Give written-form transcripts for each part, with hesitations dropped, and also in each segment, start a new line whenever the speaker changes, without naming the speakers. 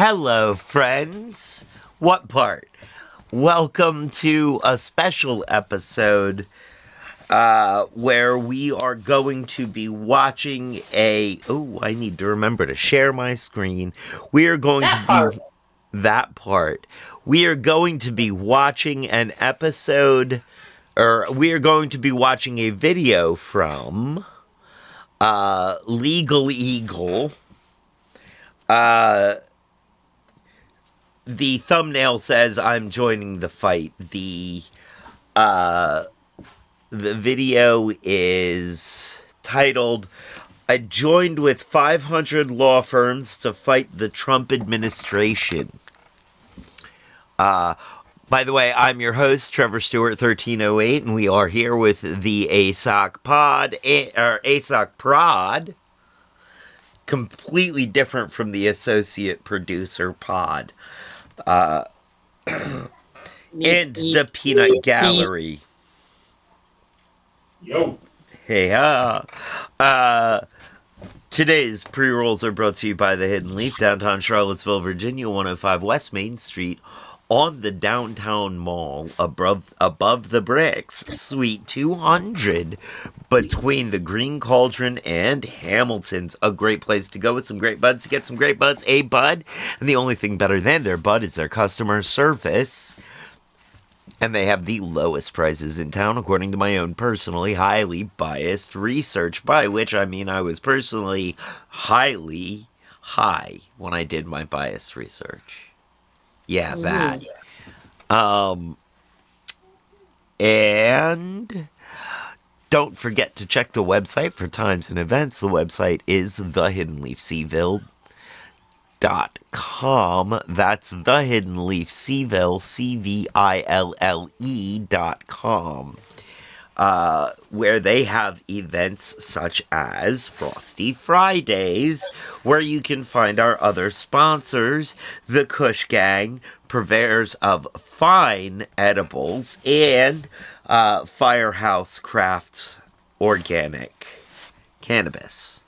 Hello, friends. What part? Welcome to a special episode where we are going to be watching a. Oh, I need to remember to share my screen. We are going
That
to
part.
be. That part. We are going to be watching an episode, or we are going to be watching a video from Legal Eagle. Uh, the thumbnail says I'm joining the fight. The video is titled I joined with 500 law firms to fight the Trump administration. By the way, I'm your host, Trevor Stewart 1308, and we are here with the ASOC Pod, or ASOC Prod, completely different from the associate producer Pod,
Meep,
and
meep,
the Peanut
meep.
Gallery.
Yo,
Hey, today's pre-rolls are brought to you by the Hidden Leaf, downtown Charlottesville, Virginia, 105 West Main Street, on the downtown mall, above the bricks, Suite 200, between the Green Cauldron and Hamilton's. A great place to go with some great buds to get some great buds, a bud, and the only thing better than their bud is their customer service. And they have the lowest prices in town, according to my own personally highly biased research, by which I mean I was personally highly high when I did my biased research. Yeah, that.
Mhm.
And don't forget to check the website for times and events. The website is thehiddenleafcville.com. That's the Hidden Leaf Cville, CVILLE.com. Where they have events such as Frosty Fridays, where you can find our other sponsors, the Kush Gang, purveyors of fine edibles, and Firehouse Craft Organic Cannabis.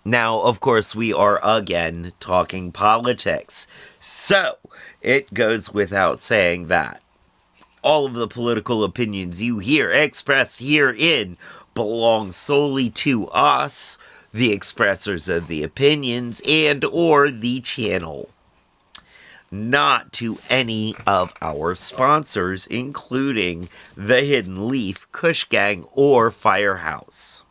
Now, of course, we are again talking politics. So, it goes without saying that all of the political opinions you hear expressed herein belong solely to us, the expressors of the opinions, and or the channel, not to any of our sponsors, including the Hidden Leaf, Kush Gang, or Firehouse.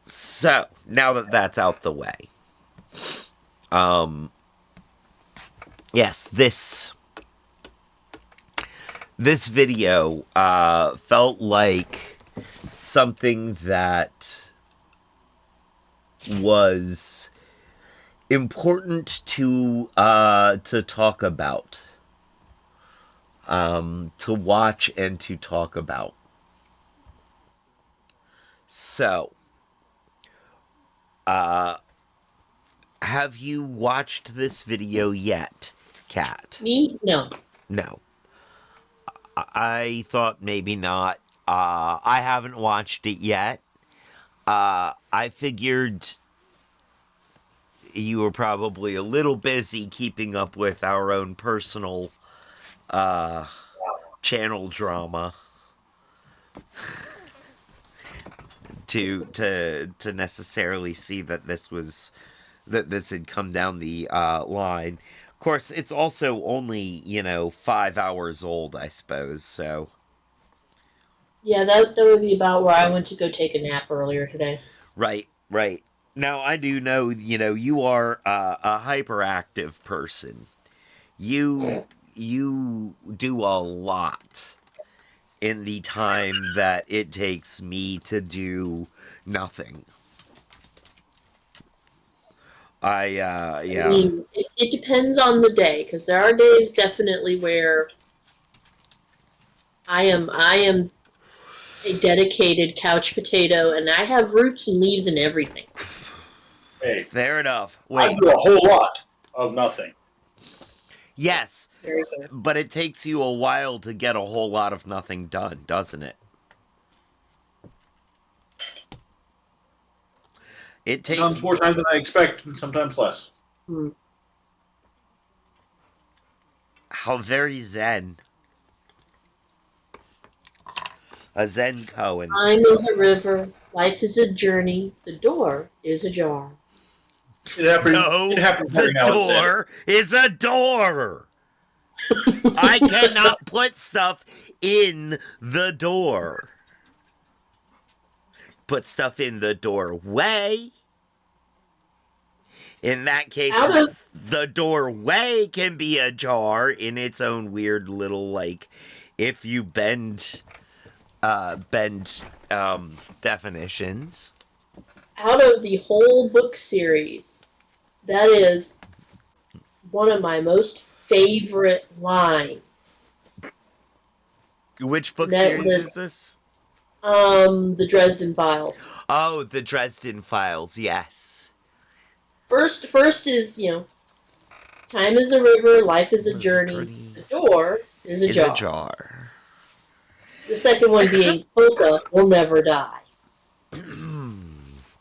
So, now that that's out the way, yes, this video felt like something that was important to talk about, to watch and to talk about. So, have you watched this video yet, Kat?
Me? No.
No. I thought maybe not. I haven't watched it yet. I figured you were probably a little busy keeping up with our own personal channel drama to necessarily see that this had come down the line. Of course, it's also only 5 hours old, I suppose. So
Yeah, that would be about where I went to go take a nap earlier today.
right, right. Now I do know you are a hyperactive person. You do a lot in the time that it takes me to do nothing.
I
Yeah.
mean, it depends on the day, because there are days definitely where I am a dedicated couch potato, and I have roots and leaves and everything.
hey,
Fair enough.
I
Wait.
do a whole lot of nothing.
Yes,
There you go.
but it takes you a while to get a whole lot of nothing done, doesn't it? It takes
Sometimes more time than I expect, and sometimes less.
Hmm.
how very zen. A Zen Cohen.
Time is a river. Life is a journey. The door is ajar.
It happens.
No,
It happens
the
every now and then.
door is a door. I cannot put stuff in the door. Put stuff in the doorway. In that case,
Out of-
the doorway can be ajar in its own weird little, like, if you bend definitions.
Out of the whole book series, that is one of my most favorite lines.
Which book
That
series
was-
is this?
The Dresden Files.
Oh, the Dresden Files, yes.
First is, time is a river, life is a journey. The door is
Is
ajar.
ajar.
The second one being Polka will never die.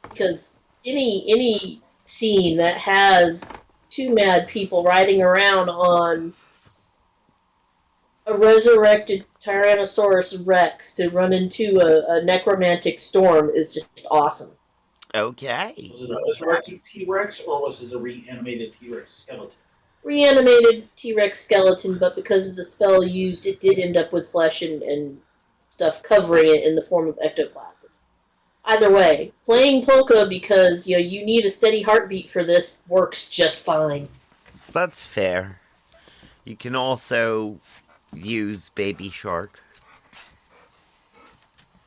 Because any scene that has two mad people riding around on a resurrected Tyrannosaurus Rex to run into a necromantic storm is just awesome.
Okay.
Was it a resurrected T-Rex or was it a reanimated T-Rex skeleton?
Reanimated T-Rex skeleton, but because of the spell used, it did end up with flesh and stuff covering it in the form of ectoplasm. Either way, playing polka because you need a steady heartbeat for this works just fine.
That's fair. You can also use Baby Shark.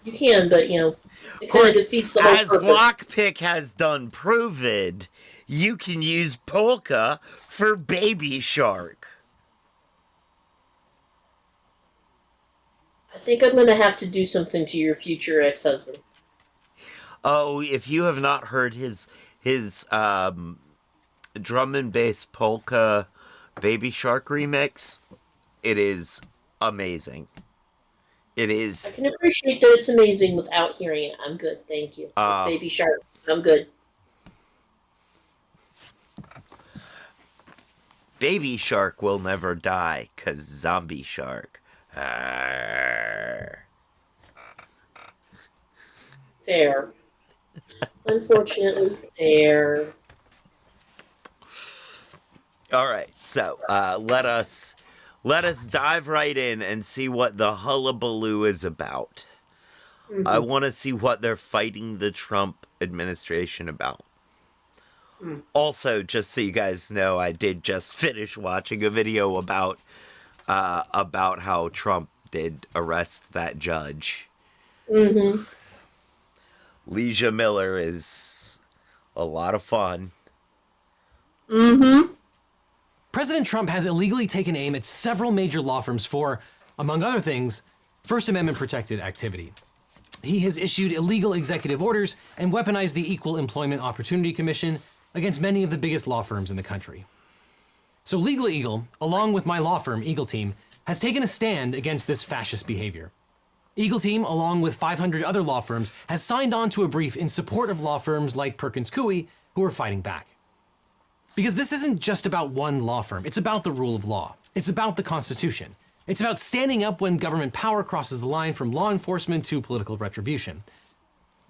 You can, but it
Of
kind of
course,
defeats the whole
as
purpose.
Lockpick has done proven, you can use Polka for Baby Shark.
I think I'm gonna have to do something to your future ex-husband.
Oh, if you have not heard his drum and bass polka Baby Shark remix, it is amazing. It
I
is.
can appreciate that it's amazing without hearing it. I'm good, thank you. It's Baby Shark. I'm good.
Baby Shark will never die, 'cause Zombie Shark. Arr.
Fair. Unfortunately, fair.
All right, so let us dive right in and see what the hullabaloo is about.
Mhm.
I want to see what they're fighting the Trump administration about. Also, just so you guys know, I did just finish watching a video about how Trump did arrest that judge.
Mm-hmm.
Leisha Miller is a lot of fun.
Mm-hmm.
President Trump has illegally taken aim at several major law firms for, among other things, First Amendment protected activity. He has issued illegal executive orders and weaponized the Equal Employment Opportunity Commission against many of the biggest law firms in the country. So Legal Eagle, along with my law firm, Eagle Team, has taken a stand against this fascist behavior. Eagle Team, along with 500 other law firms, has signed on to a brief in support of law firms like Perkins Coie, who are fighting back. Because this isn't just about one law firm, it's about the rule of law. It's about the Constitution. It's about standing up when government power crosses the line from law enforcement to political retribution.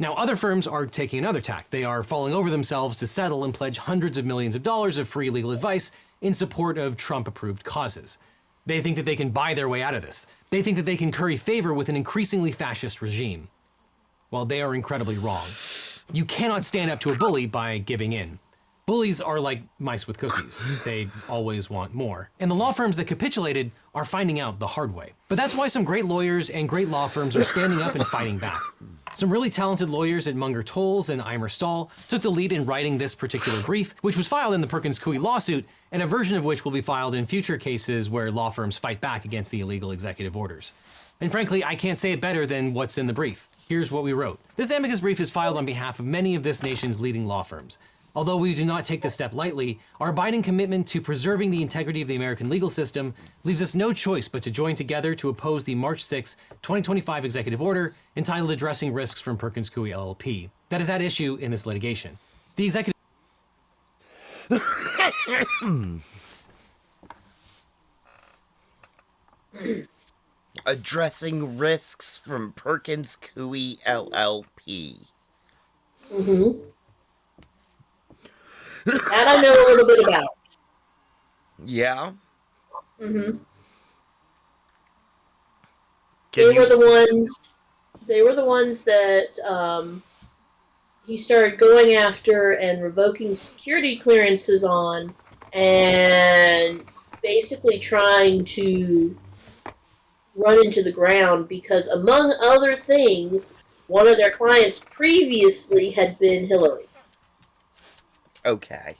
Now, other firms are taking another tack. They are falling over themselves to settle and pledge hundreds of millions of dollars of free legal advice in support of Trump-approved causes. They think that they can buy their way out of this. They think that they can curry favor with an increasingly fascist regime. Well, they are incredibly wrong. You cannot stand up to a bully by giving in. Bullies are like mice with cookies. They always want more. And the law firms that capitulated are finding out the hard way. But that's why some great lawyers and great law firms are standing up and fighting back. Some really talented lawyers at Munger Tolles and Eimer Stahl took the lead in writing this particular brief, which was filed in the Perkins Coie lawsuit, and a version of which will be filed in future cases where law firms fight back against the illegal executive orders. And frankly, I can't say it better than what's in the brief. Here's what we wrote. This amicus brief is filed on behalf of many of this nation's leading law firms. Although we do not take this step lightly, our abiding commitment to preserving the integrity of the American legal system leaves us no choice but to join together to oppose the March 6, 2025 executive order entitled Addressing Risks from Perkins Coie LLP that is at issue in this litigation. The executive
Addressing risks from Perkins Coie LLP.
Mm-hmm. That I know a little bit about.
Yeah?
Mm-hmm.
Can
They were the ones that he started going after and revoking security clearances on, and basically trying to run into the ground because, among other things, one of their clients previously had been Hillary.
Okay.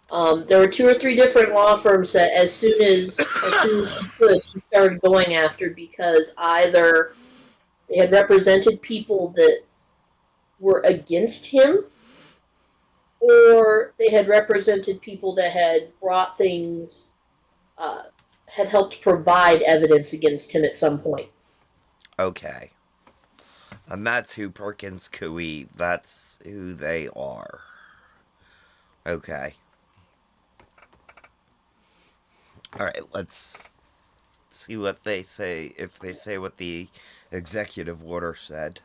There were 2 or 3 different law firms that, as soon as he could, he started going after because either they had represented people that were against him, or they had represented people that had brought things, had helped provide evidence against him at some point.
Okay. And that's who Perkins Coie, that's who they are. Okay. Alright, let's see what they say, if they say what the executive order said.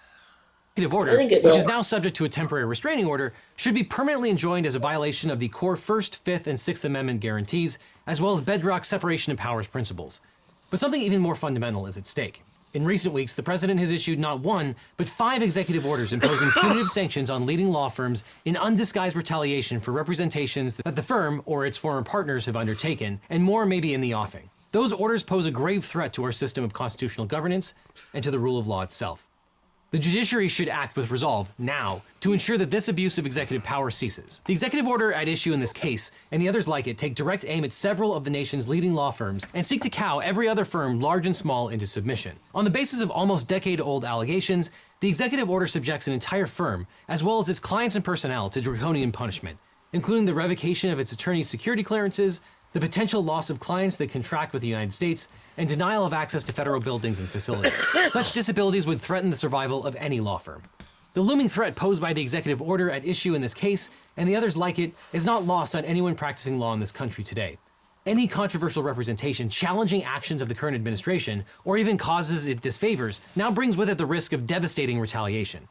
order,
I think it
which
will.
is now subject to a temporary restraining order, should be permanently enjoined as a violation of the core First, Fifth, and Sixth Amendment guarantees, as well as bedrock separation of powers principles. But something even more fundamental is at stake. In recent weeks, the president has issued not 1, but 5 executive orders imposing punitive sanctions on leading law firms in undisguised retaliation for representations that the firm or its former partners have undertaken, and more may be in the offing. Those orders pose a grave threat to our system of constitutional governance and to the rule of law itself. The judiciary should act with resolve now to ensure that this abuse of executive power ceases. The executive order at issue in this case, and the others like it, take direct aim at several of the nation's leading law firms and seek to cow every other firm, large and small, into submission. On the basis of almost decade-old allegations, the executive order subjects an entire firm, as well as its clients and personnel, to draconian punishment, including the revocation of its attorney's security clearances, the potential loss of clients that contract with the United States, and denial of access to federal buildings and facilities. Such disabilities would threaten the survival of any law firm. The looming threat posed by the executive order at issue in this case, and the others like it, is not lost on anyone practicing law in this country today. Any controversial representation challenging actions of the current administration, or even causes it disfavors, now brings with it the risk of devastating retaliation.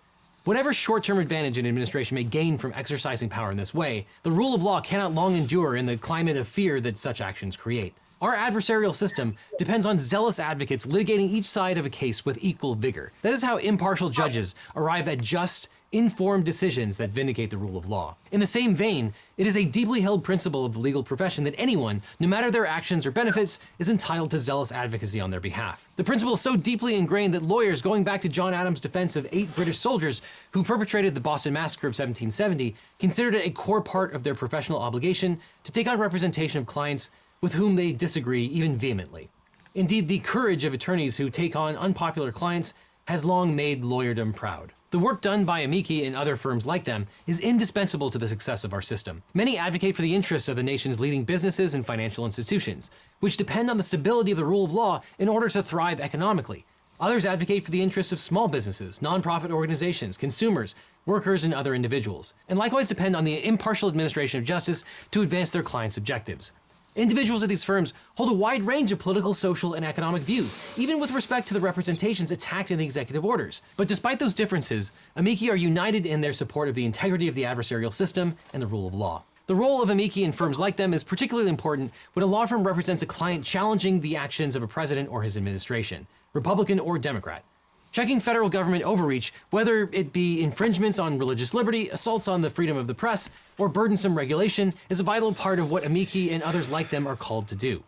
Whatever short-term advantage an administration may gain from exercising power in this way, the rule of law cannot long endure in the climate of fear that such actions create. Our adversarial system depends on zealous advocates litigating each side of a case with equal vigor. That is how impartial judges arrive at just, informed decisions that vindicate the rule of law. In the same vein, it is a deeply held principle of the legal profession that anyone, no matter their actions or benefits, is entitled to zealous advocacy on their behalf. The principle is so deeply ingrained that lawyers, going back to John Adams' defense of 8 British soldiers who perpetrated the Boston Massacre of 1770, considered it a core part of their professional obligation to take on representation of clients with whom they disagree, even vehemently. Indeed, the courage of attorneys who take on unpopular clients has long made lawyerdom proud. The work done by Amici and other firms like them is indispensable to the success of our system. Many advocate for the interests of the nation's leading businesses and financial institutions, which depend on the stability of the rule of law in order to thrive economically. Others advocate for the interests of small businesses, nonprofit organizations, consumers, workers, and other individuals, and likewise depend on the impartial administration of justice to advance their clients' objectives. Individuals at these firms hold a wide range of political, social, and economic views, even with respect to the representations attacked in the executive orders. But despite those differences, Amici are united in their support of the integrity of the adversarial system and the rule of law. The role of Amici and firms like them is particularly important when a law firm represents a client challenging the actions of a president or his administration, Republican or Democrat. Checking federal government overreach, whether it be infringements on religious liberty, assaults on the freedom of the press, or burdensome regulation, is a vital part of what Amici and others like them are called to do.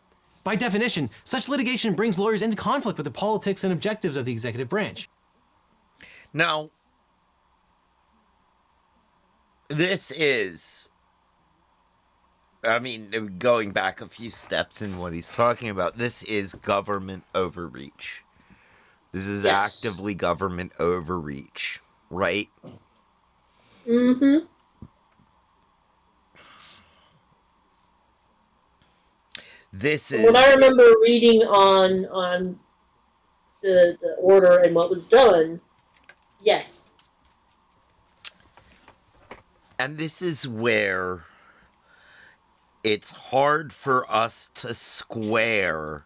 By definition, such litigation brings lawyers into conflict with the politics and objectives of the executive branch.
Now, this is, going back a few steps in what he's talking about, this is government overreach. This is actively government overreach, right?
Mm-hmm.
This is
What I remember reading on the order and what was done, yes.
And this is where it's hard for us to square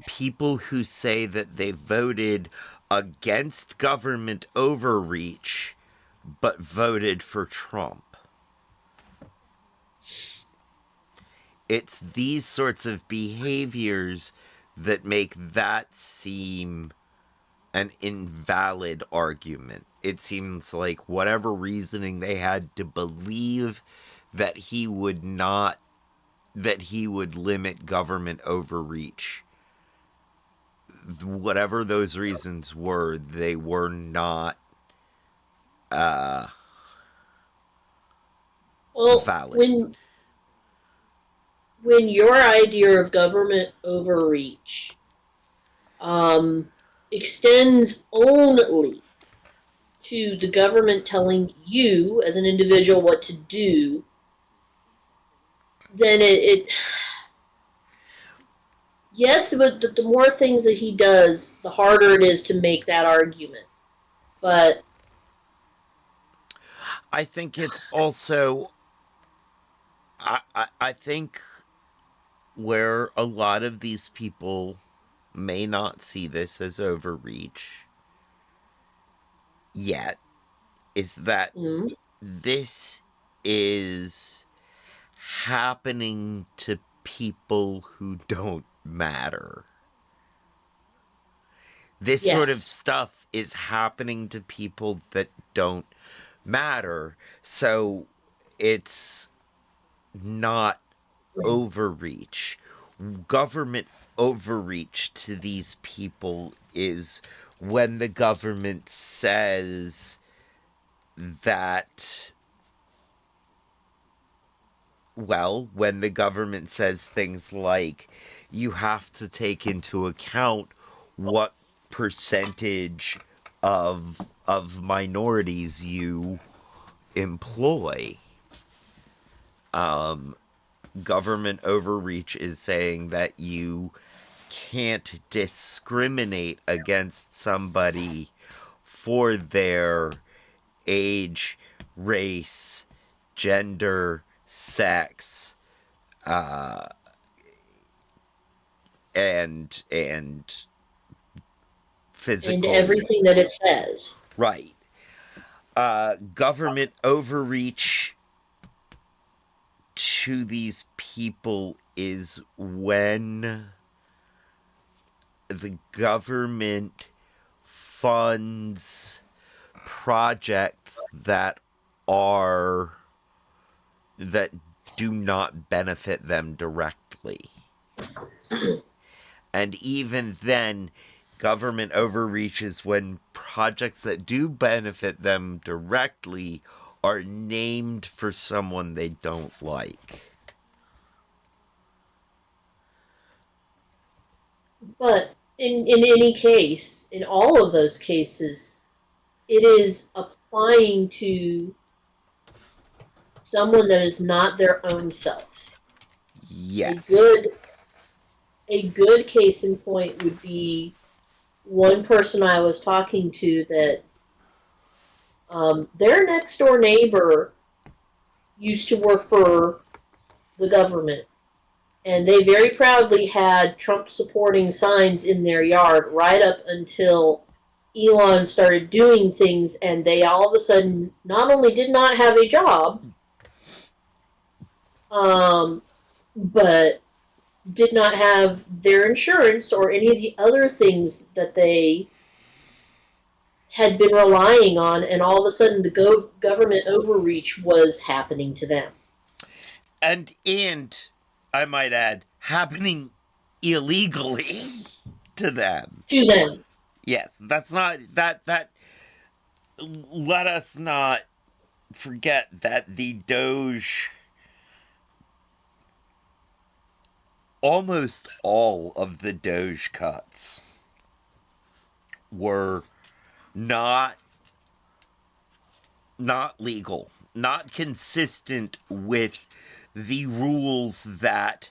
people who say that they voted against government overreach but voted for Trump. It's these sorts of behaviors that make that seem an invalid argument. It seems like whatever reasoning they had to believe that he would not, that he would limit government overreach, whatever those reasons were, they were not
Well,
valid.
when your idea of government overreach extends only to the government telling you as an individual what to do, then it yes, but the more things that he does, the harder it is to make that argument. But
I think it's also, I think where a lot of these people may not see this as overreach yet is that
mm,
this is happening to people who don't matter. This sort of
yes,
stuff is happening to people that don't matter. So it's not overreach. Government overreach to these people is when the government says that, well, when the government says things like you have to take into account what percentage of minorities you employ. Government overreach is saying that you can't discriminate against somebody for their age, race, gender, sex, and physical.
and everything that it says.
Right. Government overreach to these people is when the government funds projects that do not benefit them directly. And even then, government overreach is when projects that do benefit them directly are named for someone they don't like.
But in any case, in all of those cases, it is applying to someone that is not their own self.
Yes.
A good case in point would be one person I was talking to that their next door neighbor used to work for the government, and they very proudly had Trump supporting signs in their yard right up until Elon started doing things, and they all of a sudden not only did not have a job, but did not have their insurance or any of the other things that they had been relying on, and all of a sudden the government overreach was happening to them.
And I might add, happening illegally to them.
To them.
Yes, that's not that let us not forget that the Doge, almost all of the Doge cuts were not legal, not consistent with the rules that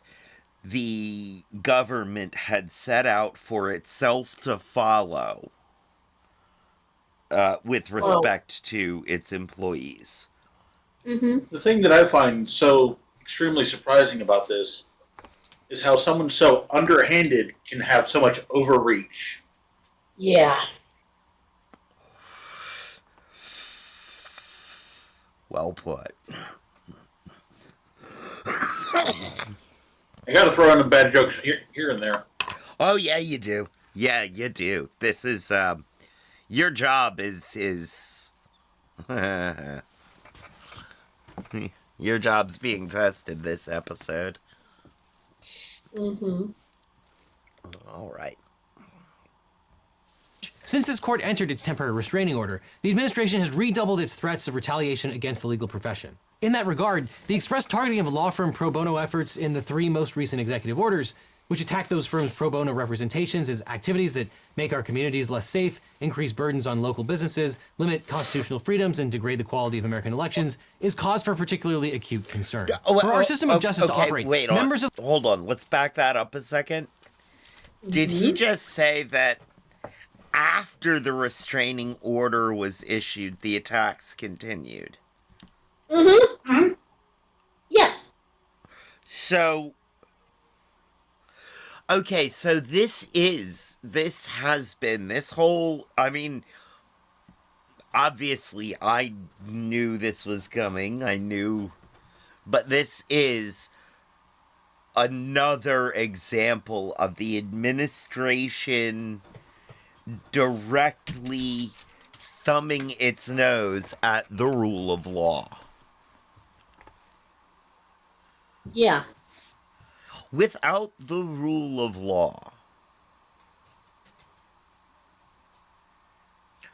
the government had set out for itself to follow with respect to its employees.
Mm-hmm.
The thing that I find so extremely surprising about this is how someone so underhanded can have so much overreach.
Yeah.
Well put.
I got to throw in the bad jokes here and there.
Oh yeah, you do. Yeah, you do. This is your job is your job's being tested this episode.
Mm-hmm.
All right.
Since this court entered its temporary restraining order, the administration has redoubled its threats of retaliation against the legal profession. In that regard, the express targeting of law firm pro bono efforts in the 3 most recent executive orders, which attack those firms' pro bono representations as activities that make our communities less safe, increase burdens on local businesses, limit constitutional freedoms, and degrade the quality of American elections, is cause for particularly acute concern. For our system of justice to operate,
wait,
members of...
hold on. Let's back that up a second. Did he just say that after the restraining order was issued, the attacks continued?
Mm-hmm. Yes.
So, okay, so this has been, this whole, I mean, obviously I knew this was coming, but this is another example of the administration directly thumbing its nose at the rule of law.
Yeah.
Without the rule of law,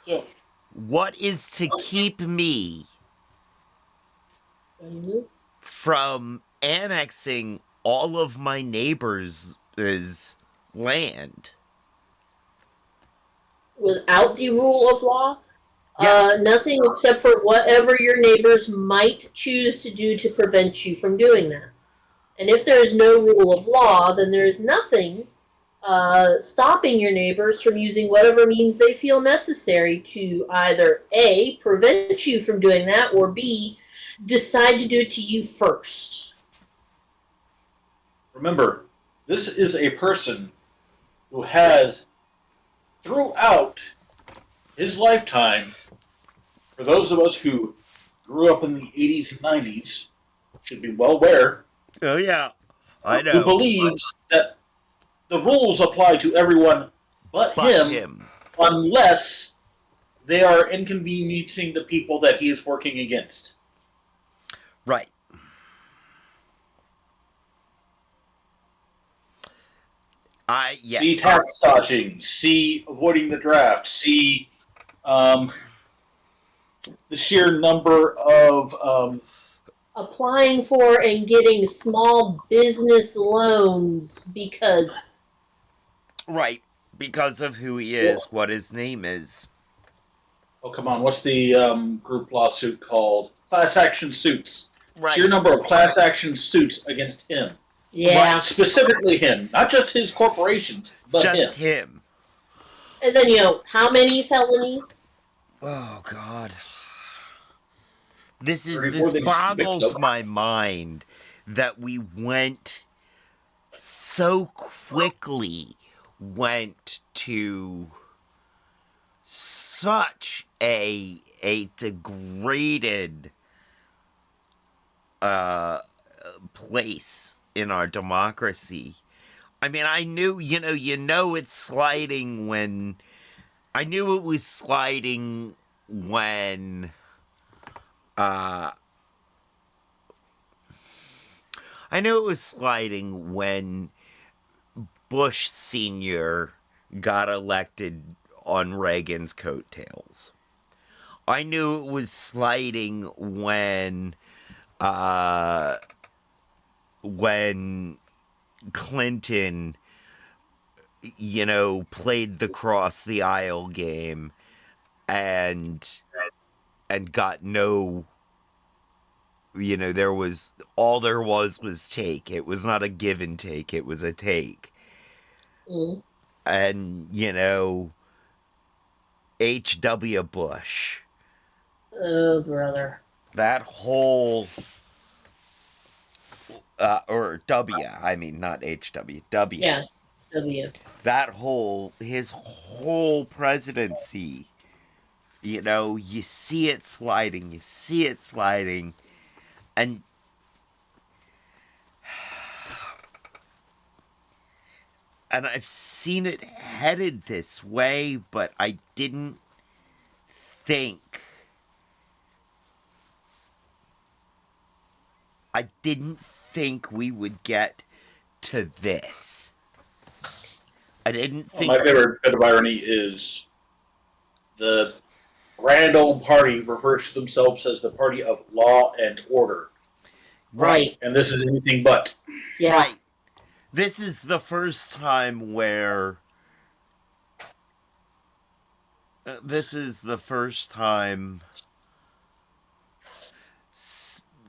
So,
what is to keep me
Mhm.
from annexing all of my neighbors' land?
Without the rule of law,
Yeah.
nothing except for whatever your neighbors might choose to do to prevent you from doing that. And if there is no rule of law, then there is nothing stopping your neighbors from using whatever means they feel necessary to either A, prevent you from doing that, or B, decide to do it to you first.
remember, this is a person who has, throughout his lifetime, for those of us who grew up in the 80s and 90s, should be well aware,
Oh yeah, I
who
know.
believes that the rules apply to everyone but him unless they are inconveniencing the people that he is working against.
Right. Yes.
See tax dodging, see avoiding the draft, see the sheer number of
Applying for and getting small business loans because
Right. Because of who he is, what his name is.
oh come on, what's the group lawsuit called? Class action suits.
Right.
Sheer number of class action suits against him.
yeah.
Right, specifically him, not just his corporations, but
Just
him.
him.
And then how many felonies?
Oh God. This
34
this
things
boggles
mixed up.
my mind that we so quickly went to such a degraded place in our democracy. I mean, I knew, it's sliding when I knew it was sliding when I knew it was sliding when Bush Sr. got elected on Reagan's coattails. I knew it was sliding when Clinton, played the cross the aisle game and got no, there was take. It was not a give and take, it was a take.
Mm.
And H.W. Bush,
Oh, brother.
that whole or W, I mean not HW, W.
Yeah. W.
That whole his whole presidency, you know, you see it sliding, and I've seen it headed this way, but I didn't think we would get to this. I didn't
Well,
think
my favorite bit of irony is the grand old party refers to themselves as the party of law and order.
right.
And this is anything but.
Yeah.
Right. This is the first time where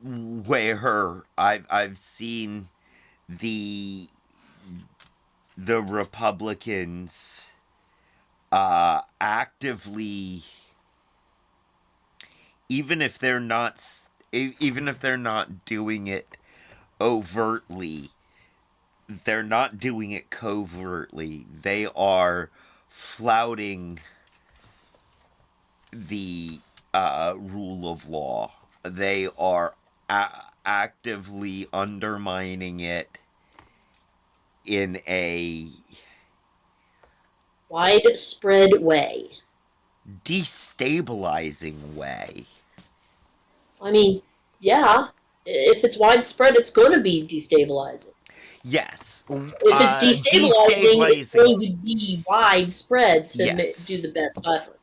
where I've seen the Republicans actively, even if they're not doing it overtly, they're not doing it covertly. They are flouting the rule of law. They are actively undermining it in a
widespread way.
destabilizing way.
I mean, yeah. If it's widespread, it's going to be destabilizing.
Yes.
If it's destabilizing, it's going to be widespread to
Yes.
do the best effort.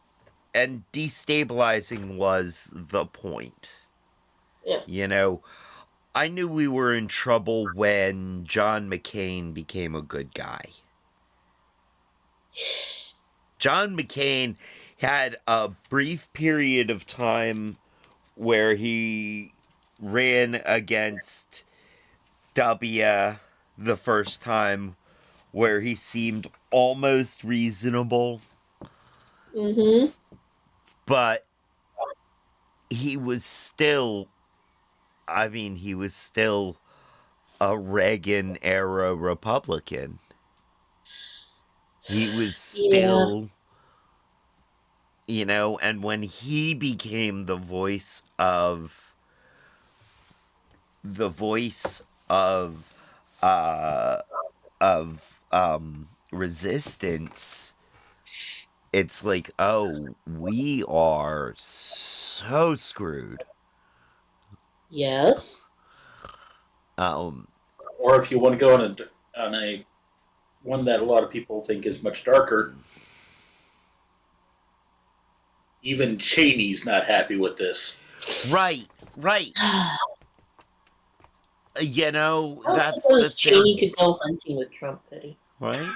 And destabilizing was the point.
Yeah.
You know, I knew we were in trouble when John McCain became a good guy. John McCain had a brief period of time where he ran against W the first time, where he seemed almost reasonable.
Mm-hmm.
But he was still, a Reagan era Republican. He was still, and when he became the voice of resistance, it's like, oh, we are so screwed.
Yes.
Or if you want to go on a one that a lot of people think is much darker, even Cheney's not happy with this.
Right.
I
That's
suppose
the
Cheney
thing.
could go hunting with Trump, could he?
Right?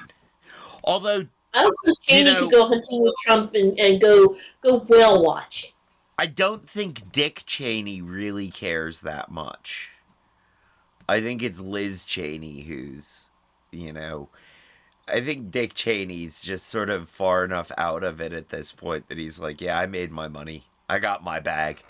Although,
I suppose Cheney could go hunting with Trump and go whale watching.
I don't think Dick Cheney really cares that much. I think it's Liz Cheney who's, I think Dick Cheney's just sort of far enough out of it at this point that he's like, yeah, I made my money. I got my bag.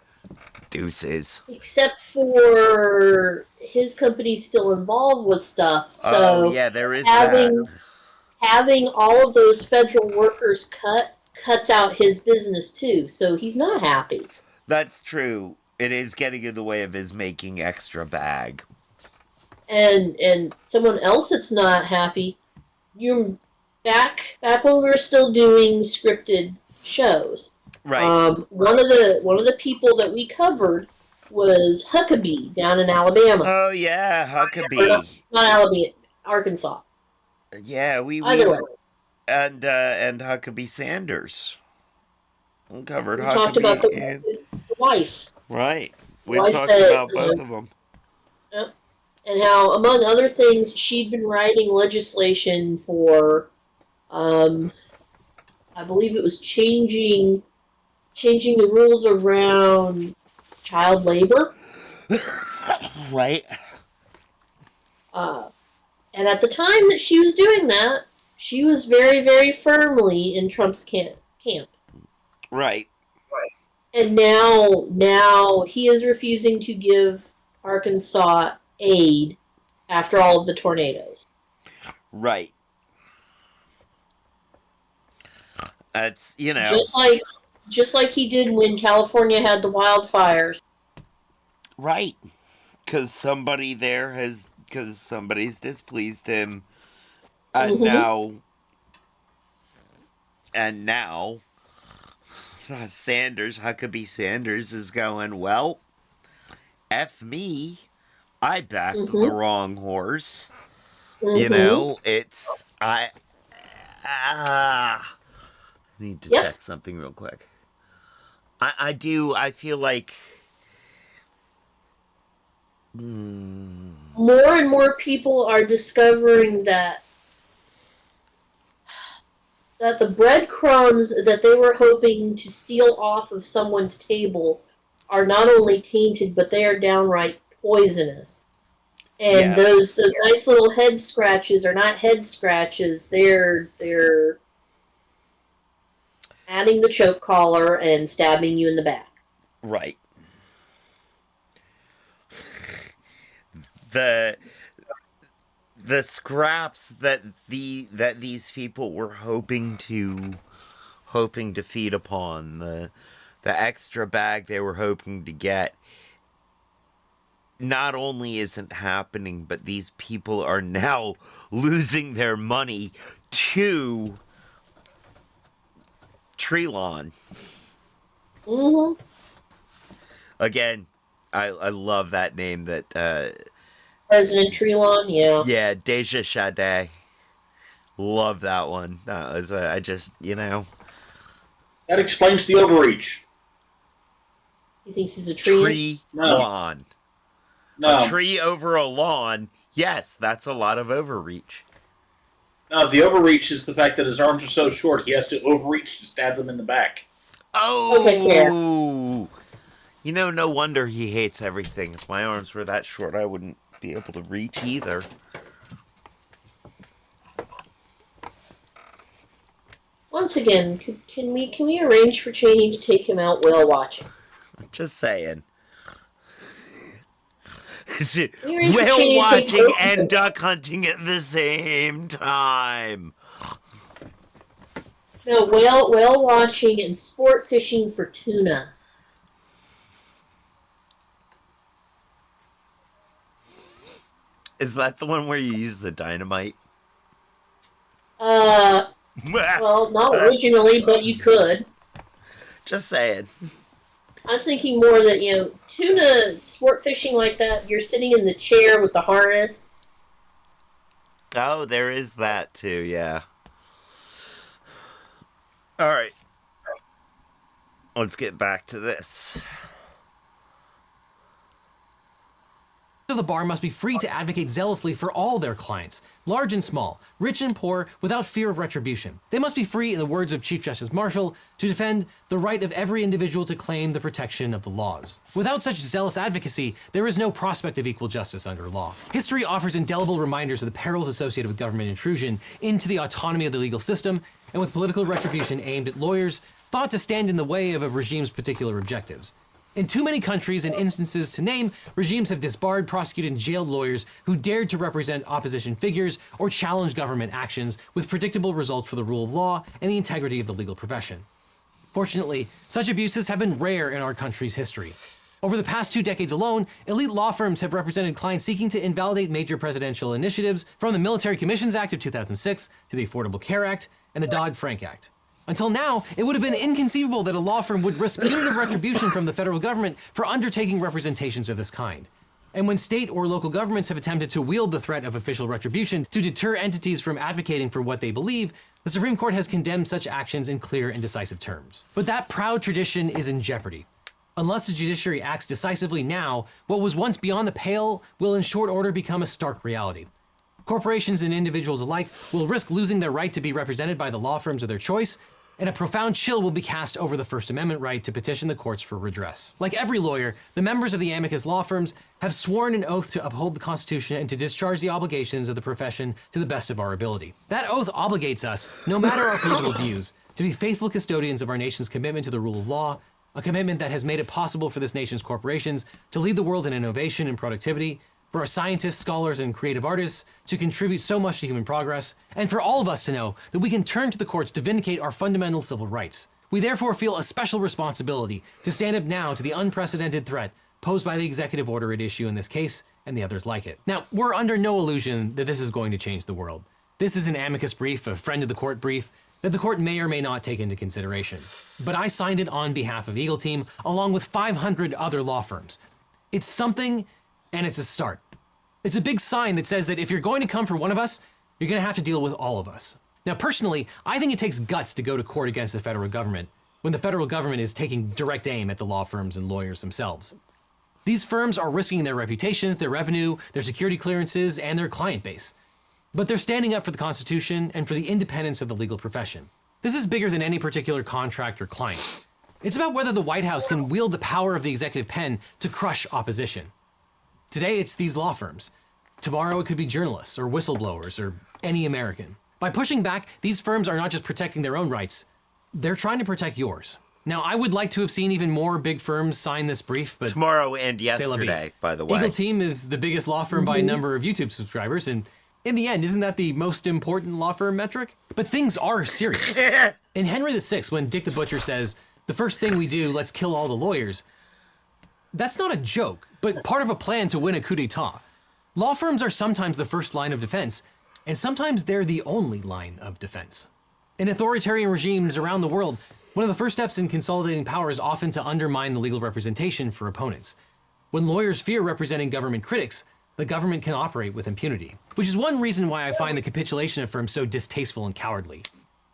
Deuces.
Except for his company's still involved with stuff, so
yeah, there is
having all of those federal workers cuts out his business too, so he's not happy.
That's true. It is getting in the way of his making extra bag.
And someone else that's not happy, you're back when we were still doing scripted shows.
Right.
One of the people that we covered was Huckabee down in Alabama.
Oh yeah, Huckabee.
Not Alabama, Arkansas.
Yeah,
Either way.
And Huckabee Sanders. We covered
We
Huckabee
talked about the wife.
Right. We
Wife
talked
that,
about both of them.
Yep. And how, among other things, she'd been writing legislation for, I believe it was changing the rules around child labor.
Right.
And at the time that she was doing that, she was very, very firmly in Trump's camp.
Right.
And now he is refusing to give Arkansas aid after all of the tornadoes.
Right. That's,
Just like he did when California had the wildfires.
right. Because somebody's displeased him. And
Mhm.
now, Huckabee Sanders is going, well, F me. I backed the
Mhm.
wrong horse.
Mhm.
I need to
Yep.
check something real quick. I feel like
More and more people are discovering that the breadcrumbs that they were hoping to steal off of someone's table are not only tainted, but they are downright poisonous. And
yes.
those nice little head scratches are not head scratches. They're adding the choke collar and stabbing you in the back.
Right. The scraps that these people were hoping to feed upon, the extra bag they were hoping to get, not only isn't happening, but these people are now losing their money to Trelon.
Mm-hmm.
Again, I love that name. That
President Trelon, yeah.
yeah, Deja Sade. Love that one. That was I just
That explains the overreach.
He thinks he's a tree.
No.
lawn.
No.
A tree over a lawn. Yes, that's a lot of overreach.
No, the overreach is the fact that his arms are so short, he has to overreach to stab them in the back.
Okay, fair.
Oh, no wonder he hates everything. If my arms were that short, I wouldn't be able to reach either.
Once again, can we arrange for Cheney to take him out whale watching?
Just saying. Is it
Can we arrange for
whale
Cheney to take
watching
both of
and
them?
duck hunting at the same time?
No, whale watching and sport fishing for tuna.
Is that the one where you use the dynamite?
Well, not originally, but you could.
Just saying.
I was thinking more that, tuna sport fishing like that, you're sitting in the chair with the harness.
Oh, there is that too, yeah. Alright. Let's get back to this.
The bar must be free to advocate zealously for all their clients, large and small, rich and poor, without fear of retribution. They must be free, in the words of Chief Justice Marshall, to defend the right of every individual to claim the protection of the laws. Without such zealous advocacy, there is no prospect of equal justice under law. History offers indelible reminders of the perils associated with government intrusion into the autonomy of the legal system, and with political retribution aimed at lawyers thought to stand in the way of a regime's particular objectives. In too many countries and instances to name, regimes have disbarred, prosecuted, and jailed lawyers who dared to represent opposition figures or challenge government actions, with predictable results for the rule of law and the integrity of the legal profession. Fortunately, such abuses have been rare in our country's history. Over the past 2 decades alone, elite law firms have represented clients seeking to invalidate major presidential initiatives, from the Military Commissions Act of 2006 to the Affordable Care Act and the Dodd-Frank Act. Until now, it would have been inconceivable that a law firm would risk punitive retribution from the federal government for undertaking representations of this kind. And when state or local governments have attempted to wield the threat of official retribution to deter entities from advocating for what they believe, the Supreme Court has condemned such actions in clear and decisive terms. But that proud tradition is in jeopardy. Unless the judiciary acts decisively now, what was once beyond the pale will in short order become a stark reality. Corporations and individuals alike will risk losing their right to be represented by the law firms of their choice, and a profound chill will be cast over the First Amendment right to petition the courts for redress. Like every lawyer, the members of the amicus law firms have sworn an oath to uphold the Constitution and to discharge the obligations of the profession to the best of our ability. That oath obligates us, no matter our political views, to be faithful custodians of our nation's commitment to the rule of law, a commitment that has made it possible for this nation's corporations to lead the world in innovation and productivity, for our scientists, scholars, and creative artists to contribute so much to human progress, and for all of us to know that we can turn to the courts to vindicate our fundamental civil rights. We therefore feel a special responsibility to stand up now to the unprecedented threat posed by the executive order at issue in this case and the others like it. Now, we're under no illusion that this is going to change the world. This is an amicus brief, a friend of the court brief, that the court may or may not take into consideration. But I signed it on behalf of Eagle Team, along with 500 other law firms. It's something, and it's a start. It's a big sign that says that if you're going to come for one of us, you're going to have to deal with all of us. Now, personally, I think it takes guts to go to court against the federal government when the federal government is taking direct aim at the law firms and lawyers themselves. These firms are risking their reputations, their revenue, their security clearances, and their client base. But they're standing up for the Constitution and for the independence of the legal profession. This is bigger than any particular contract or client. It's about whether the White House can wield the power of the executive pen to crush opposition. Today, it's these law firms. Tomorrow, it could be journalists or whistleblowers or any American. By pushing back, these firms are not just protecting their own rights, they're trying to protect yours. Now, I would like to have seen even more big firms sign this brief, but
Tomorrow and
c'est la vie.
yesterday, by the way.
Eagle Team is the biggest law firm by a number of YouTube subscribers, and in the end, isn't that the most important law firm metric? But things are serious. In Henry VI, when Dick the Butcher says, "The first thing we do, let's kill all the lawyers," that's not a joke, but part of a plan to win a coup d'etat. Law firms are sometimes the first line of defense, and sometimes they're the only line of defense. In authoritarian regimes around the world, one of the first steps in consolidating power is often to undermine the legal representation for opponents. When lawyers fear representing government critics, the government can operate with impunity, which is one reason why I find the capitulation of firms so distasteful and cowardly.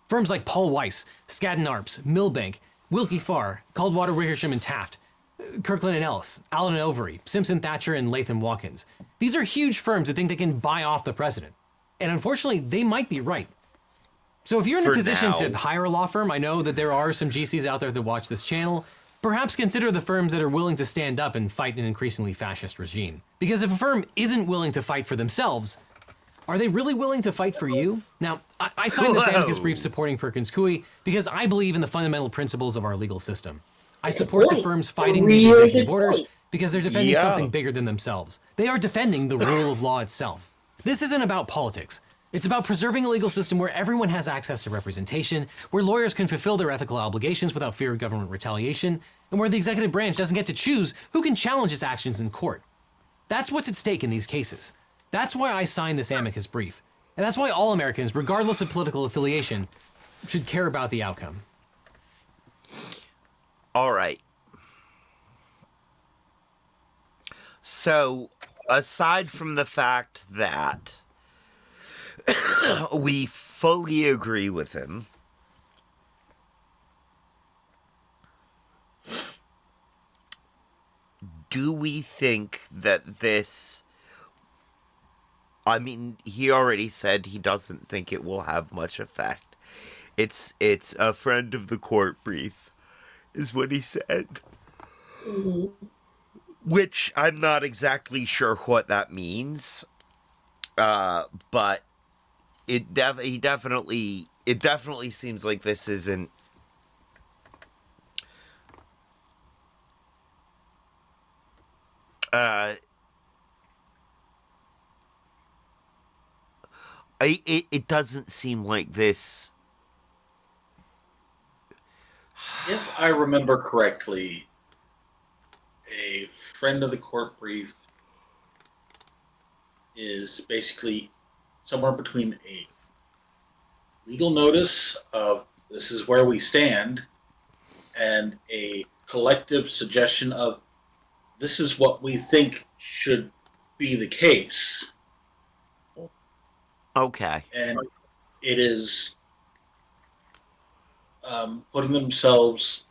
Firms like Paul Weiss, Skadden Arps, Milbank, Wilkie Farr, Caldwater Wickersham and Taft, Kirkland and Ellis, Allen and Overy, Simpson Thacher and Latham Watkins. These are huge firms that think they can buy off the president. And unfortunately, they might be right. So if you're in a
For
position
now.
to hire a law firm, I know that there are some GCs out there that watch this channel, perhaps consider the firms that are willing to stand up and fight an increasingly fascist regime. Because if a firm isn't willing to fight for themselves, are they really willing to fight for you? Now, I signed this
Whoa.
amicus brief supporting Perkins Coie because I believe in the fundamental principles of our legal system. I support the
point.
firms
A
fighting these
really
executive
good
orders
point.
because they're defending
Yeah.
something bigger than themselves. They are defending the rule of law itself. This isn't about politics. It's about preserving a legal system where everyone has access to representation, where lawyers can fulfill their ethical obligations without fear of government retaliation, and where the executive branch doesn't get to choose who can challenge its actions in court. That's what's at stake in these cases. That's why I signed this amicus brief. And that's why all Americans, regardless of political affiliation, should care about the outcome.
All right. So, aside from the fact that we fully agree with him, do we think that this... I mean, he already said he doesn't think it will have much effect. It's a friend of the court brief, is what he said. Which I'm not exactly sure what that means. But it definitely seems like this isn't it doesn't seem like this.
If I remember correctly, a friend of the court brief is basically somewhere between a legal notice of this is where we stand and a collective suggestion of this is what we think should be the case.
Okay.
And it is putting themselves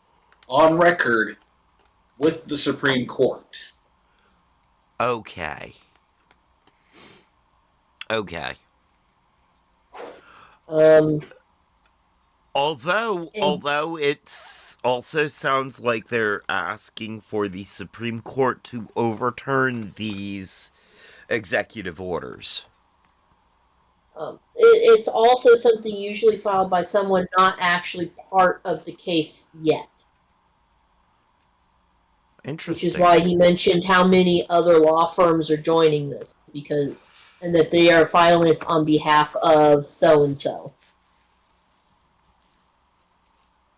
on record with the Supreme Court.
Okay. Okay. Although it's also sounds like they're asking for the Supreme Court to overturn these executive orders.
It's also something usually filed by someone not actually part of the case yet.
Interesting.
which is why he mentioned how many other law firms are joining this, and that they are filing this on behalf of so and so.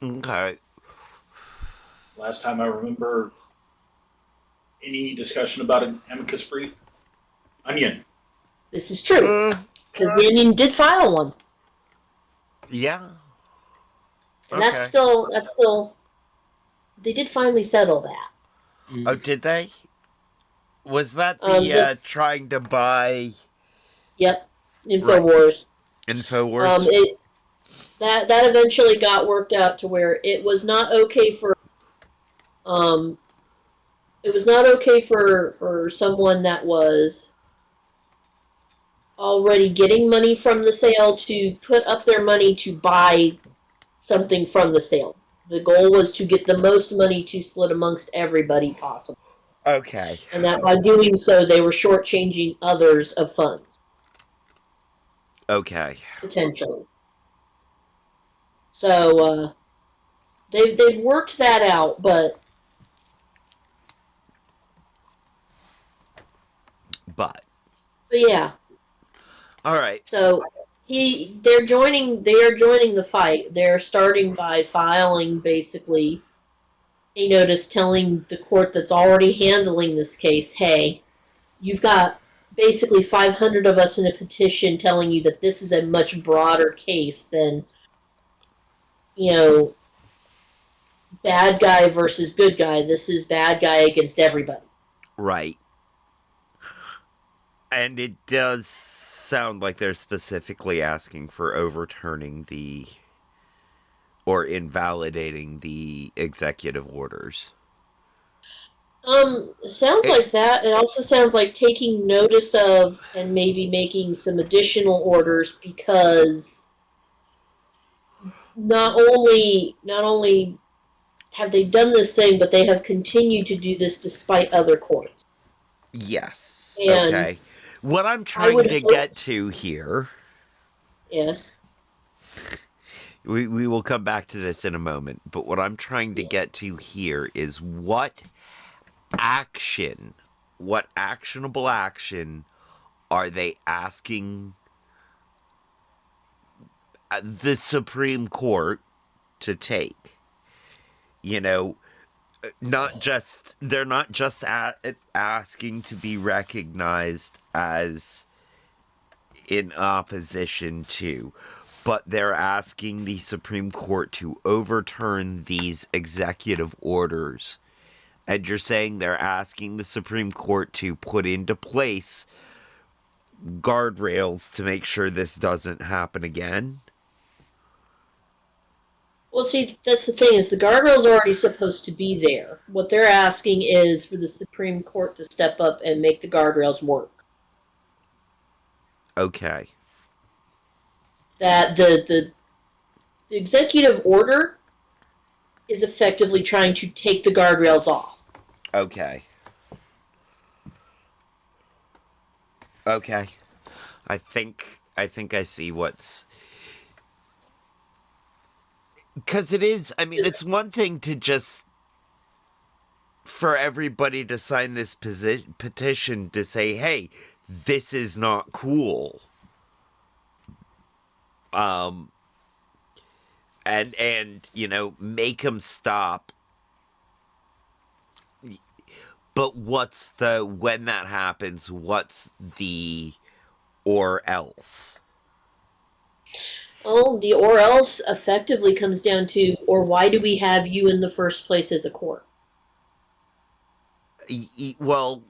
Okay.
Last time I remember any discussion about an amicus brief, Onion.
This is true because the Onion did file one,
Yeah.
and that's still. They did finally settle that.
Oh, did they? Was that the trying to buy
Yep, Infowars.
Infowars?
That eventually got worked out to where it was not okay for someone that was already getting money from the sale to put up their money to buy something from the sale. The goal was to get the most money to split amongst everybody possible.
Okay.
And that by doing so, they were shortchanging others of funds.
Okay.
Potentially. So, they've worked that out, but yeah.
All right.
So they are joining the fight. They're starting by filing basically a notice telling the court that's already handling this case, hey, you've got basically 500 of us in a petition telling you that this is a much broader case than, bad guy versus good guy. This is bad guy against everybody.
Right. And it does sound like they're specifically asking for overturning or invalidating the executive orders.
Sounds like that. It also sounds like taking notice of and maybe making some additional orders because not only have they done this thing, but they have continued to do this despite other courts.
Yes.
And
okay. What I'm trying to get to here.
Yes.
We will come back to this in a moment, but what I'm trying to get to here is what actionable action are they asking the Supreme Court to take? They're not just asking to be recognized as in opposition to, but they're asking the Supreme Court to overturn these executive orders. And you're saying they're asking the Supreme Court to put into place guardrails to make sure this doesn't happen again?
Well, see, that's the thing, is the guardrail's already supposed to be there. What they're asking is for the Supreme Court to step up and make the guardrails work.
Okay.
That the executive order is effectively trying to take the guardrails off.
Okay. Okay. I think I see what's... Because it is, it's one thing to just... for everybody to sign this petition to say, hey, this is not cool. And make them stop. But when that happens, what's the or else?
Oh, the or else effectively comes down to, or why do we have you in the first place as a court?
Well,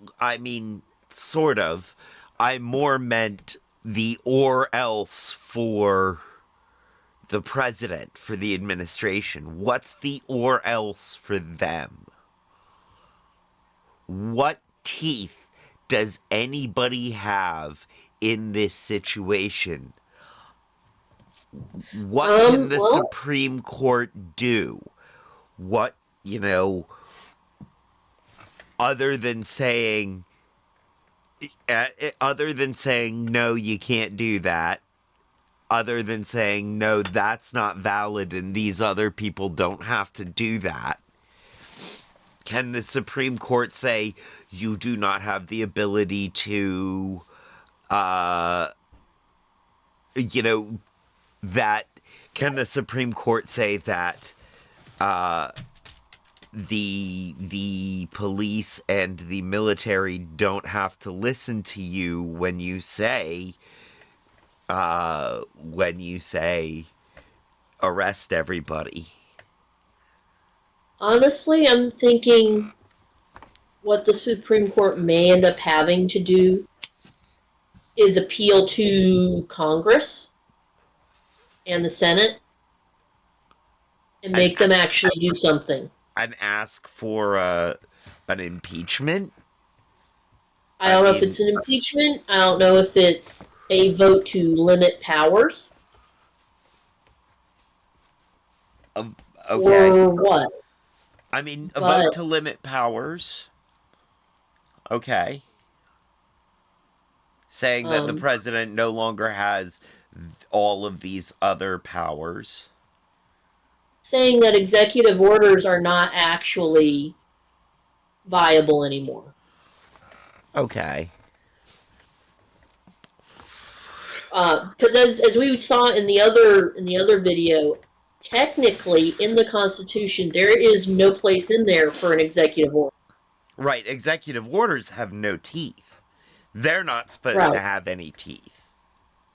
sort of. I more meant the or else for the president, for the administration. What's the or else for them? What teeth does anybody have in this situation? What can the Supreme Court do? What, other than saying, no, you can't do that, other than saying, no, that's not valid and these other people don't have to do that. can the Supreme Court say you do not have the ability to, you know, that can the Supreme Court say that the police and the military don't have to listen to you when you say arrest everybody?
Honestly, I'm thinking what the Supreme Court may end up having to do is appeal to Congress and the Senate and make them actually do something.
And ask for an impeachment?
I don't know if
mean,
it's an impeachment. I don't know if it's a vote to limit powers
okay.
or what.
I mean, a
But-
vote to limit powers. Okay. Saying that the president no longer has all of these other powers.
Saying that executive orders are not actually viable anymore.
Okay.
Because as we saw in the other video, technically in the Constitution there is no place in there for an executive order.
Right, executive orders have no teeth. They're not supposed
Right.
to have any teeth.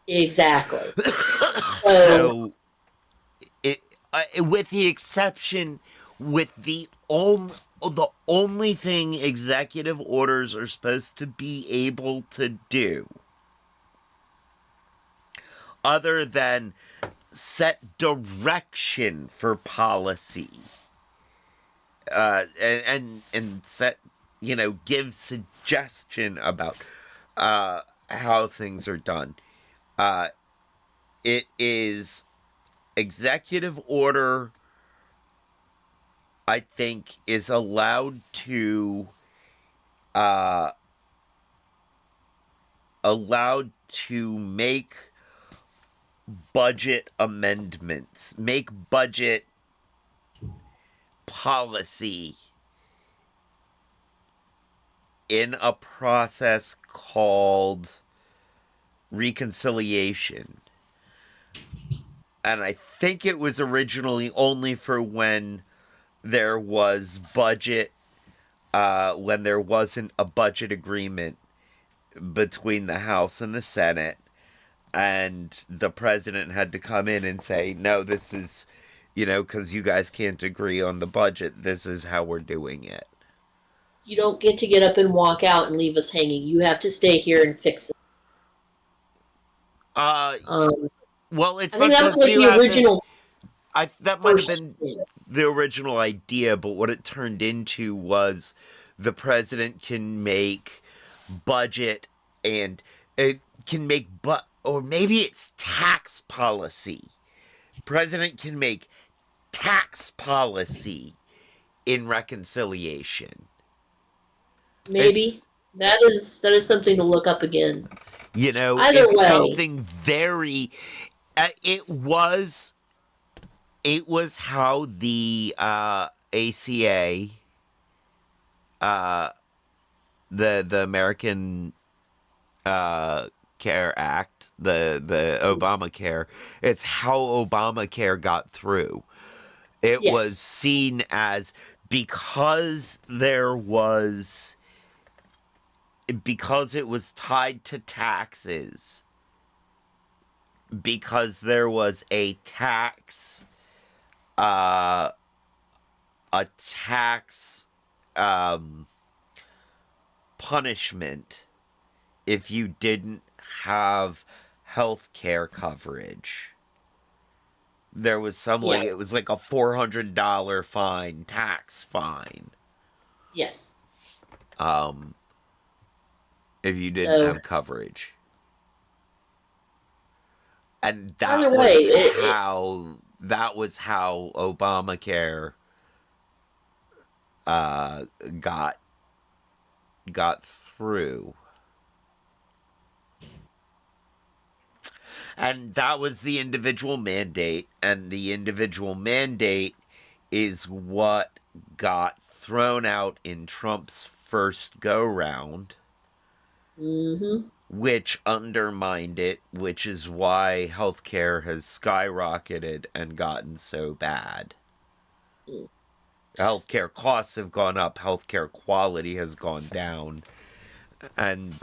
Exactly.
So, with the exception, with the only thing executive orders are supposed to be able to do, other than set direction for policy, and set, give suggestion about how things are done. It is executive order, I think, is allowed to make budget amendments, make budget policy in a process called reconciliation. And I think it was originally only for when there was budget, when there wasn't a budget agreement between the House and the Senate, and the president had to come in and say, no, this is, because you guys can't agree on the budget, this is how we're doing it.
You don't get to get up and walk out and leave us hanging. You have to stay here and fix it.
Well, it's
I think
not
that was
just
like
you
the
have
original
this, that might have
first
been
thing.
the original idea, but what it turned into was the president can make budget and it can make or maybe it's tax policy. President can make tax policy in reconciliation.
Maybe that is something to look up again. Either
It's
way.
something very. It was how the ACA, the American Care Act, the Obamacare. It's how Obamacare got through. It
Yes.
was seen as because it was tied to taxes, because there was a tax punishment if you didn't have health care coverage. There was it was like a $400 fine, tax fine.
Yes.
If you didn't
So-
have coverage. And
Either way,
that was how Obamacare got through. And that was the individual mandate, and the individual mandate is what got thrown out in Trump's first go round,
Mm-hmm.
which undermined it, which is why healthcare has skyrocketed and gotten so bad. Healthcare costs have gone up, healthcare quality has gone down, and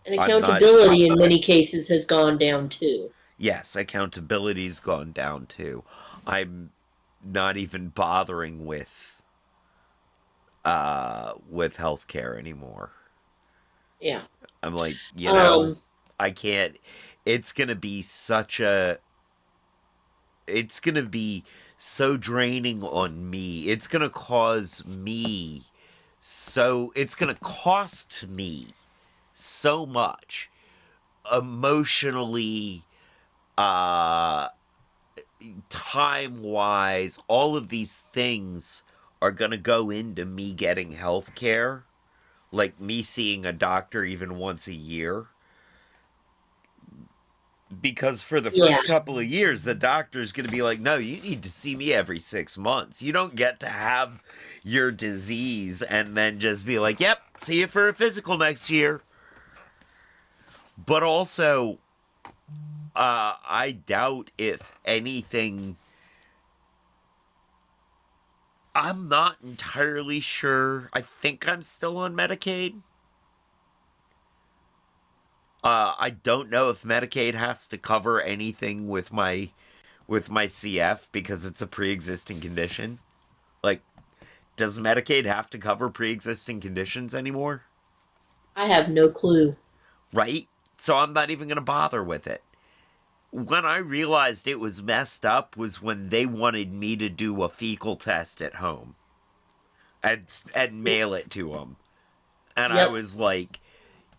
And
I'm not.
accountability in many cases has gone down too.
Yes, accountability's gone down too. I'm not even bothering with healthcare anymore.
Yeah.
I'm like,
Um.
I can't. It's gonna be such a. It's gonna be so draining on me. It's gonna cause me so. It's gonna cost me so much emotionally, uh, time wise. All of these things are gonna go into me getting health care, like me seeing a doctor even once a year. Because for the
Yeah.
first couple of years, the doctor's going to be like, no, you need to see me every 6 months. You don't get to have your disease and then just be like, yep, see you for a physical next year. But also, I doubt if anything. I'm not entirely sure. I think I'm still on Medicaid. I don't know if Medicaid has to cover anything with my CF because it's a pre-existing condition. Like, does Medicaid have to cover pre-existing conditions anymore?
I have no clue.
Right? So I'm not even going to bother with it. When I realized it was messed up was when they wanted me to do a fecal test at home and mail it to them. And I
Yep.
was like,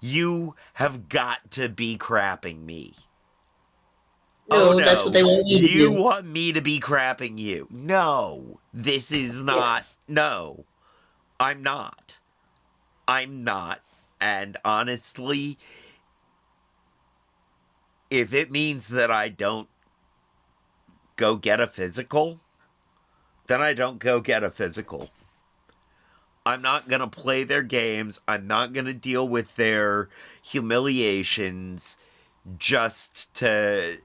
you have got to be crapping me. Oh
No, that's what
no,
they want you to
you
do.
want me to be crapping you. No, this is
Yeah.
not. No, I'm not. I'm not. And honestly, if it means that I don't go get a physical, then I don't go get a physical. I'm not going to play their games. I'm not going to deal with their humiliations just to.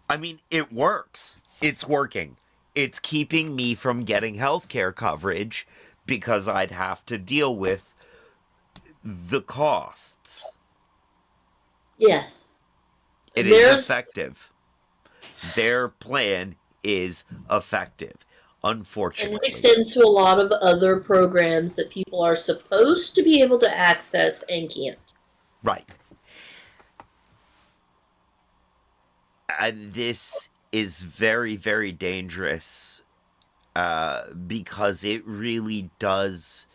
I mean, it works. It's working. It's keeping me from getting healthcare coverage because I'd have to deal with the costs.
Yes.
It is
There's
effective. Their plan is effective,
and it
unfortunately.
extends to a lot of other programs that people are supposed to be able to access and can't.
Right. And this is very, very dangerous because it really does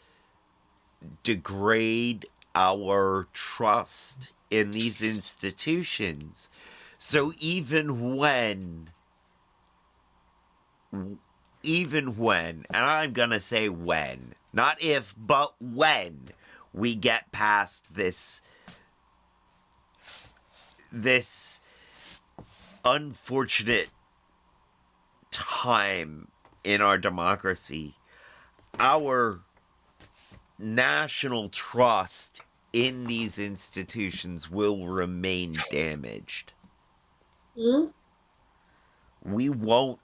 degrade our trust in these institutions. So even when, and I'm going to say when, not if, but when we get past this unfortunate time in our democracy, our national trust in these institutions will remain damaged.
Hmm?
We won't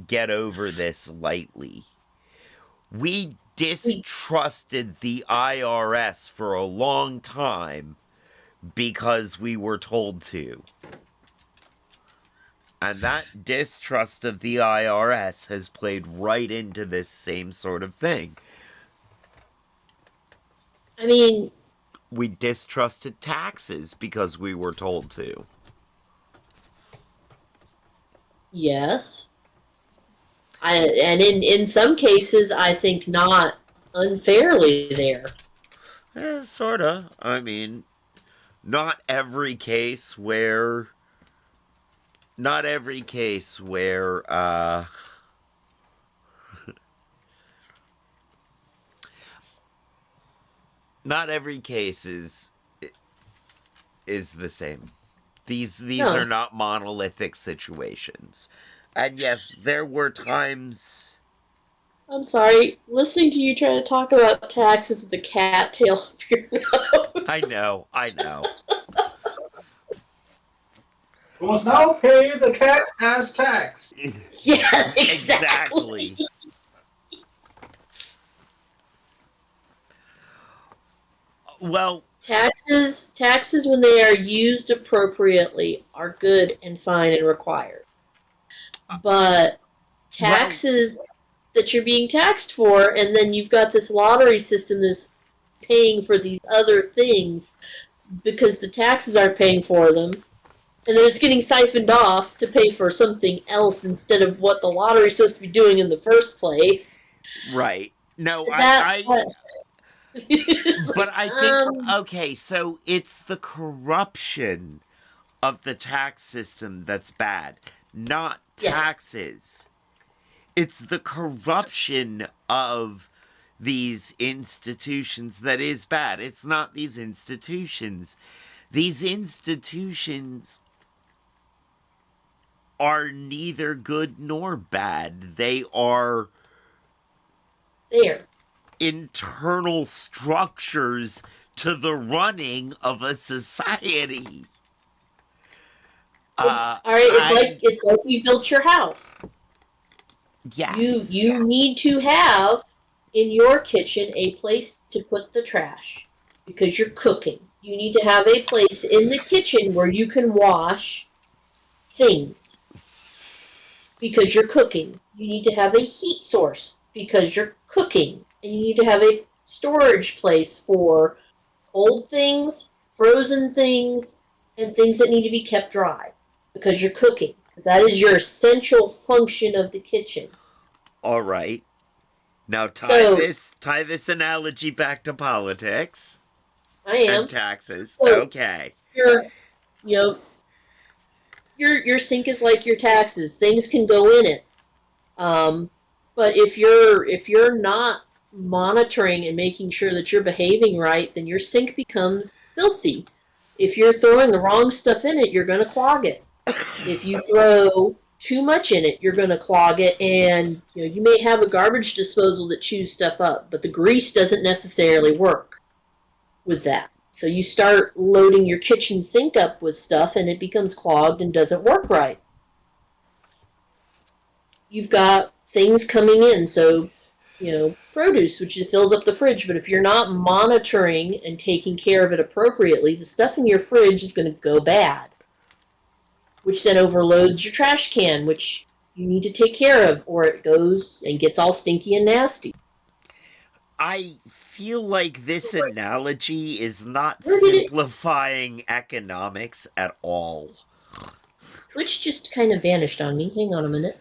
get over this lightly. We distrusted the IRS for a long time because we were told to. And that distrust of the IRS has played right into this same sort of thing.
I mean,
We distrusted taxes because we were told to.
yes. And in some cases, I think not unfairly there.
Sorta. I mean, not every case where. Not every case where, not every case is the same. These are
No.
not monolithic situations. And yes, there were times
I'm sorry. Listening to you try to talk about taxes with the cat tail up your nose.
I know.
We must now pay the cat as tax.
Yeah, exactly.
Exactly. Well,
Taxes when they are used appropriately are good and fine and required. But
well,
taxes that you're being taxed for, and then you've got this lottery system that's paying for these other things because the taxes aren't paying for them, and then it's getting siphoned off to pay for something else instead of what the lottery's supposed to be doing in the first place.
right. No,
That,
but I think,
um,
okay, so it's the corruption of the tax system that's bad, not
yes,
taxes. It's the corruption of these institutions that is bad. It's not these institutions. These institutions are neither good nor bad. They are
there.
internal structures to the running of a society.
It's all right.
I
It's like you built your house. You
yes.
need to have in your kitchen a place to put the trash because you're cooking. You need to have a place in the kitchen where you can wash things because you're cooking. You need to have a heat source because you're cooking. And you need to have a storage place for cold things, frozen things, and things that need to be kept dry because you're cooking. Because that is your essential function of the kitchen.
All right. Now
So
tie this analogy back to politics
I
and
am.
taxes.
So
Okay.
your you know your sink is like your taxes. Things can go in it. Um, but if you're not monitoring and making sure that you're behaving right, then your sink becomes filthy. If you're throwing the wrong stuff in it, you're going to clog it. If you throw too much in it, you're going to clog it, and you may have a garbage disposal that chews stuff up, but the grease doesn't necessarily work with that. So you start loading your kitchen sink up with stuff, and it becomes clogged and doesn't work right. You've got things coming in, so produce, which fills up the fridge. But if you're not monitoring and taking care of it appropriately, the stuff in your fridge is going to go bad, which then overloads your trash can, which you need to take care of, or it goes and gets all stinky and nasty.
I feel like this analogy is not
Where did it?
simplifying economics at all.
Twitch just kind of vanished on me. Hang on a minute.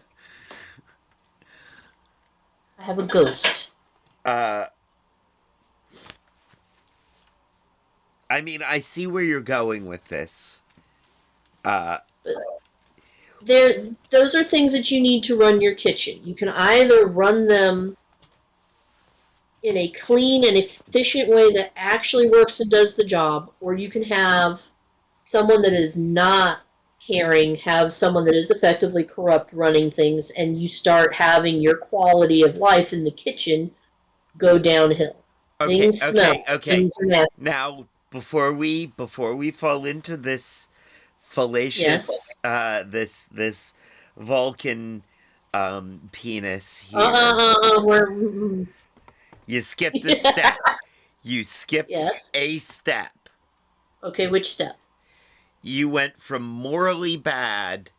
I have a ghost.
Uh I mean, I see where you're going with this. Uh
Those are things that you need to run your kitchen. You can either run them in a clean and efficient way that actually works and does the job, or you can have someone that is not caring, have someone that is effectively corrupt running things, and you start having your quality of life in the kitchen go downhill.
okay,
Things
okay,
smell.
okay.
Things are nasty.
Now, before we fall into this
Yes.
fallacious this Vulcan penis here,
We're
you skipped a
yeah.
step. You skipped
Yes.
a step.
Okay, which step?
You went from morally bad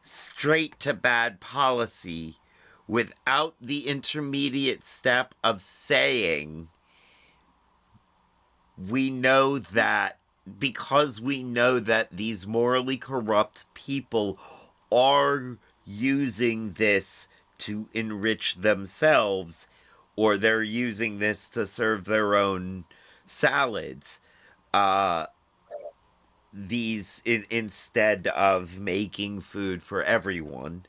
straight to bad policy without the intermediate step of saying we know that because we know that these morally corrupt people are using this to enrich themselves or they're using this to serve their own salads uh instead of making food for everyone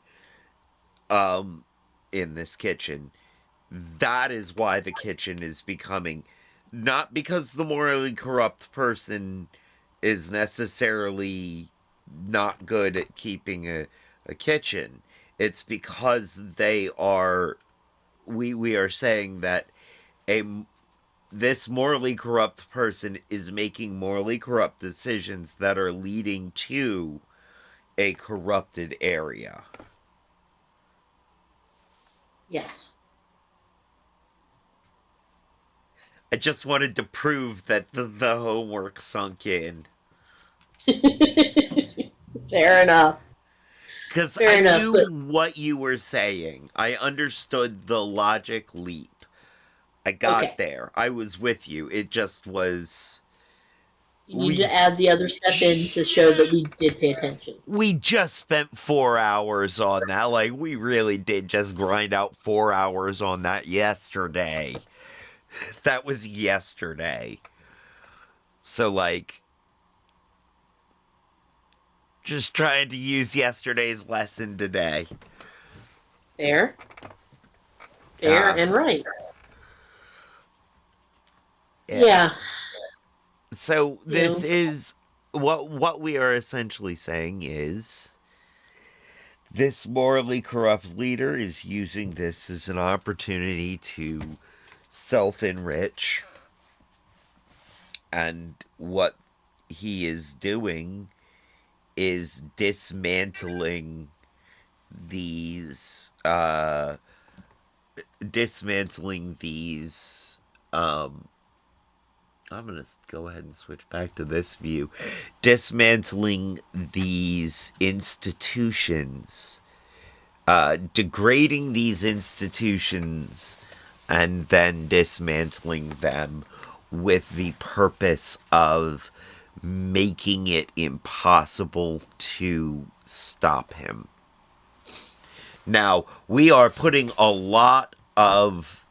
um in this kitchen. That is why the kitchen is becoming, not because the morally corrupt person is necessarily not good at keeping a kitchen. It's because they are we are saying that this morally corrupt person is making morally corrupt decisions that are leading to a corrupted area.
Yes.
I just wanted to prove that the homework sunk in.
Fair enough.
Because
Fair
I
enough,
knew
but-
what you were saying. I understood the logic leap. I got
Okay.
there. I was with you. It just was.
You need to add the other step in to show that we did pay attention.
We just spent 4 hours on that. Like, we really did just grind out 4 hours on that yesterday. That was yesterday. So, like, just trying to use yesterday's lesson today.
Fair. Fair
Ah.
and right. Yeah.
So this
Yeah.
is what we are essentially saying is this morally corrupt leader is using this as an opportunity to self-enrich, and what he is doing is dismantling these I'm going to go ahead and switch back to this view. Dismantling these institutions, degrading these institutions, and then dismantling them with the purpose of making it impossible to stop him. Now, we are putting a lot of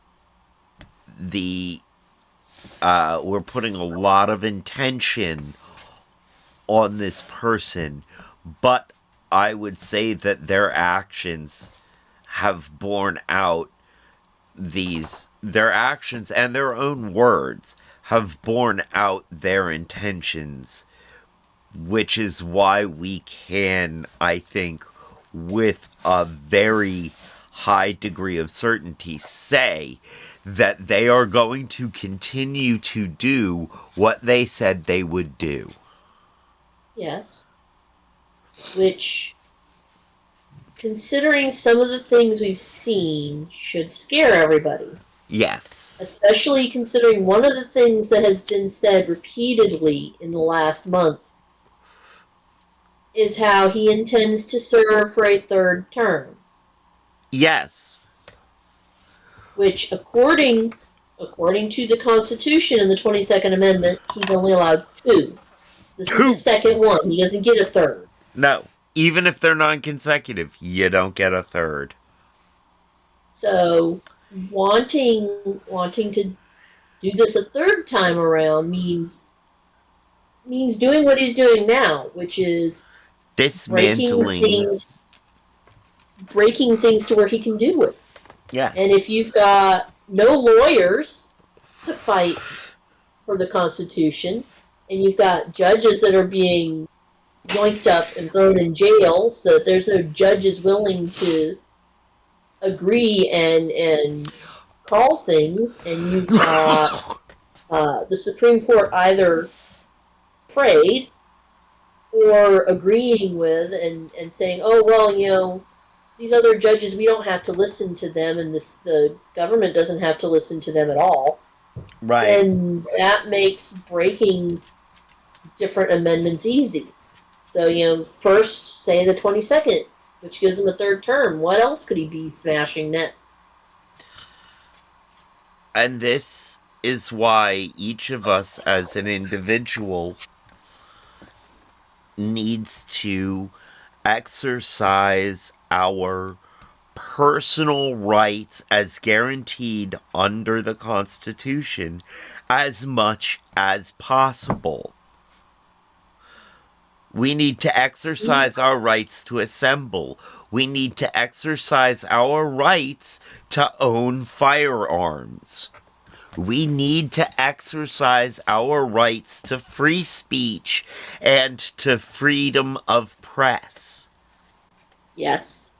we're putting a lot of intention on this person, but I would say that their actions have borne out their actions and their own words have borne out their intentions, which is why we can, I think, with a very high degree of certainty, say that they are going to continue to do what they said they would do.
Yes. Which, considering some of the things we've seen, should scare everybody.
Yes.
Especially considering one of the things that has been said repeatedly in the last month is how he intends to serve for a third term.
Yes.
Which, according to the Constitution and the 22nd Amendment, he's only allowed 2. This is his second one. He doesn't get a third.
No. Even if they're non-consecutive, you don't get a third.
So, wanting to do this a third time around means doing what he's doing now, which is
Dismantling.
breaking things to where he can do it.
Yes.
And if you've got no lawyers to fight for the Constitution, and you've got judges that are being yoinked up and thrown in jail, so that there's no judges willing to agree and call things, and you've got the Supreme Court either afraid or agreeing with and saying, oh, well, these other judges, we don't have to listen to them, and the government doesn't have to listen to them at all.
Right.
And that makes breaking different amendments easy. So, first, say the 22nd, which gives him a third term. What else could he be smashing next?
And this is why each of us as an individual needs to exercise our personal rights as guaranteed under the Constitution as much as possible. We need to exercise our rights to assemble. We need to exercise our rights to own firearms. We need to exercise our rights to free speech and to freedom of press.
Yes.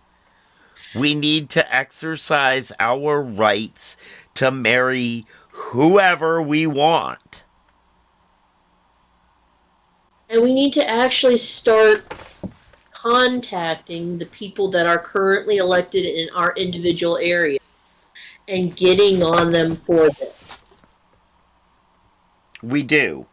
We need to exercise our rights to marry whoever we want.
And we need to actually start contacting the people that are currently elected in our individual area and getting on them for this.
We do.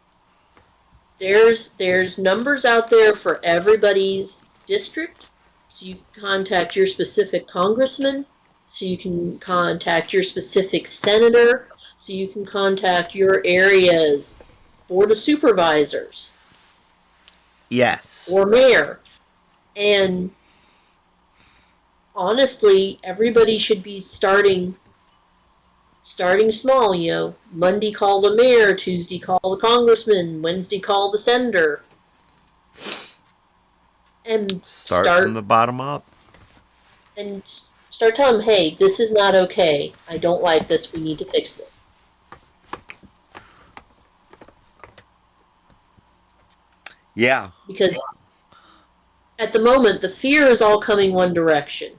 There's numbers out there for everybody's district, so you can contact your specific congressman, so you can contact your specific senator, so you can contact your area's board of supervisors
Yes.
or mayor. And honestly, everybody should be starting small, you know. Monday call the mayor, Tuesday call the congressman, Wednesday call the senator. And
Start from the bottom up.
and start telling them, hey, this is not okay. I don't like this. We need to fix it.
Yeah.
Because at the moment, the fear is all coming one direction.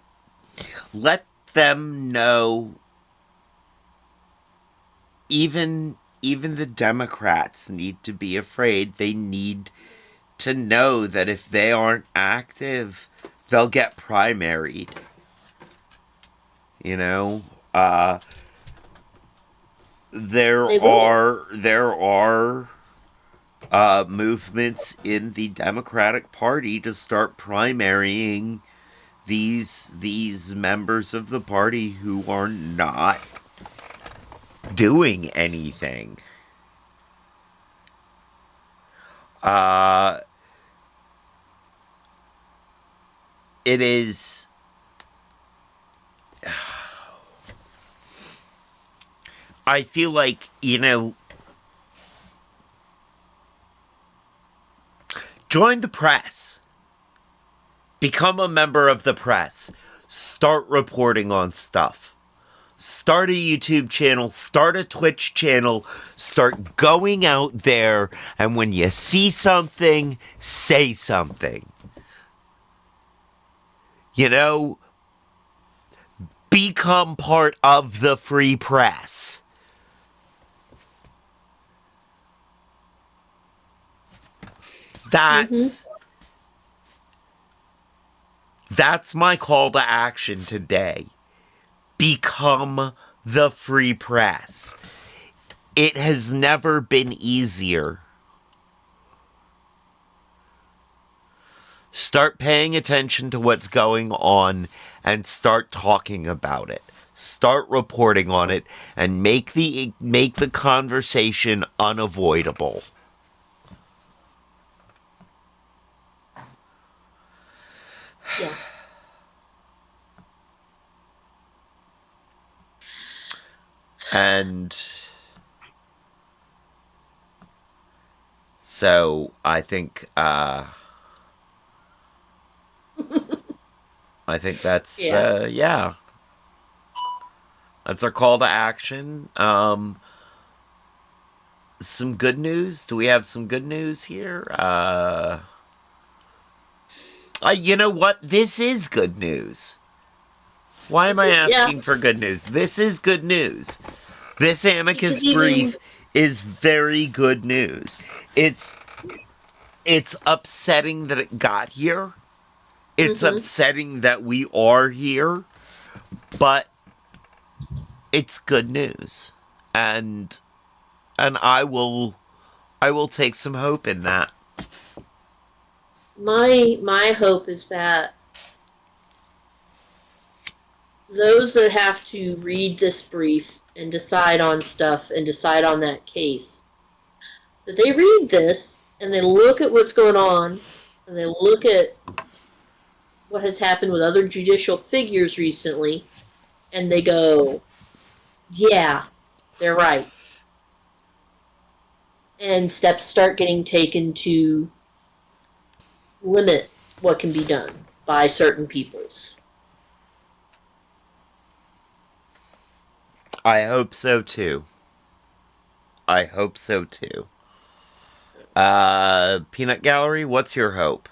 Let them know. Even the Democrats need to be afraid. They need to know that if they aren't active, they'll get primaried. You know, there
They will.
are movements in the Democratic Party to start primarying these members of the party who are not doing anything. It is. I feel like, join the press. Become a member of the press. Start reporting on stuff. Start a YouTube channel. Start a Twitch channel. Start going out there. And when you see something, say something. Become part of the free press. That's my call to action today. Become the free press. It has never been easier. Start paying attention to what's going on and start talking about it. Start reporting on it and make the conversation unavoidable.
Yeah.
And so I think that's
Yeah.
that's our call to action. Some good news. Do we have some good news here? You know what? This is good news. Why am I asking for good news? This is good news. This amicus brief is very good news. It's upsetting that it got here. It's upsetting that we are here, but it's good news. And I will take some hope in that.
My hope is that those that have to read this brief and decide on stuff and decide on that case, that they read this and they look at what's going on and they look at what has happened with other judicial figures recently and they go, yeah, they're right. And steps start getting taken to limit what can be done by certain peoples.
I hope so too. Peanut Gallery, what's your hope?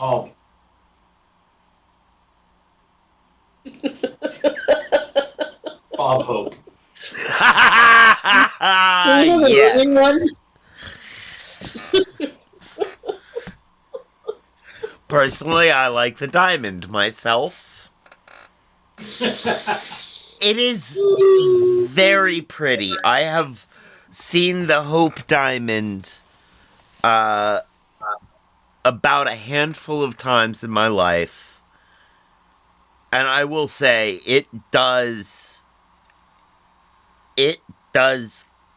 Oh. Bob Hope.
Do we have a moving
Yes.
one?
Personally, I like the diamond myself. It is very pretty. I have seen the Hope Diamond about a handful of times in my life. And I will say it does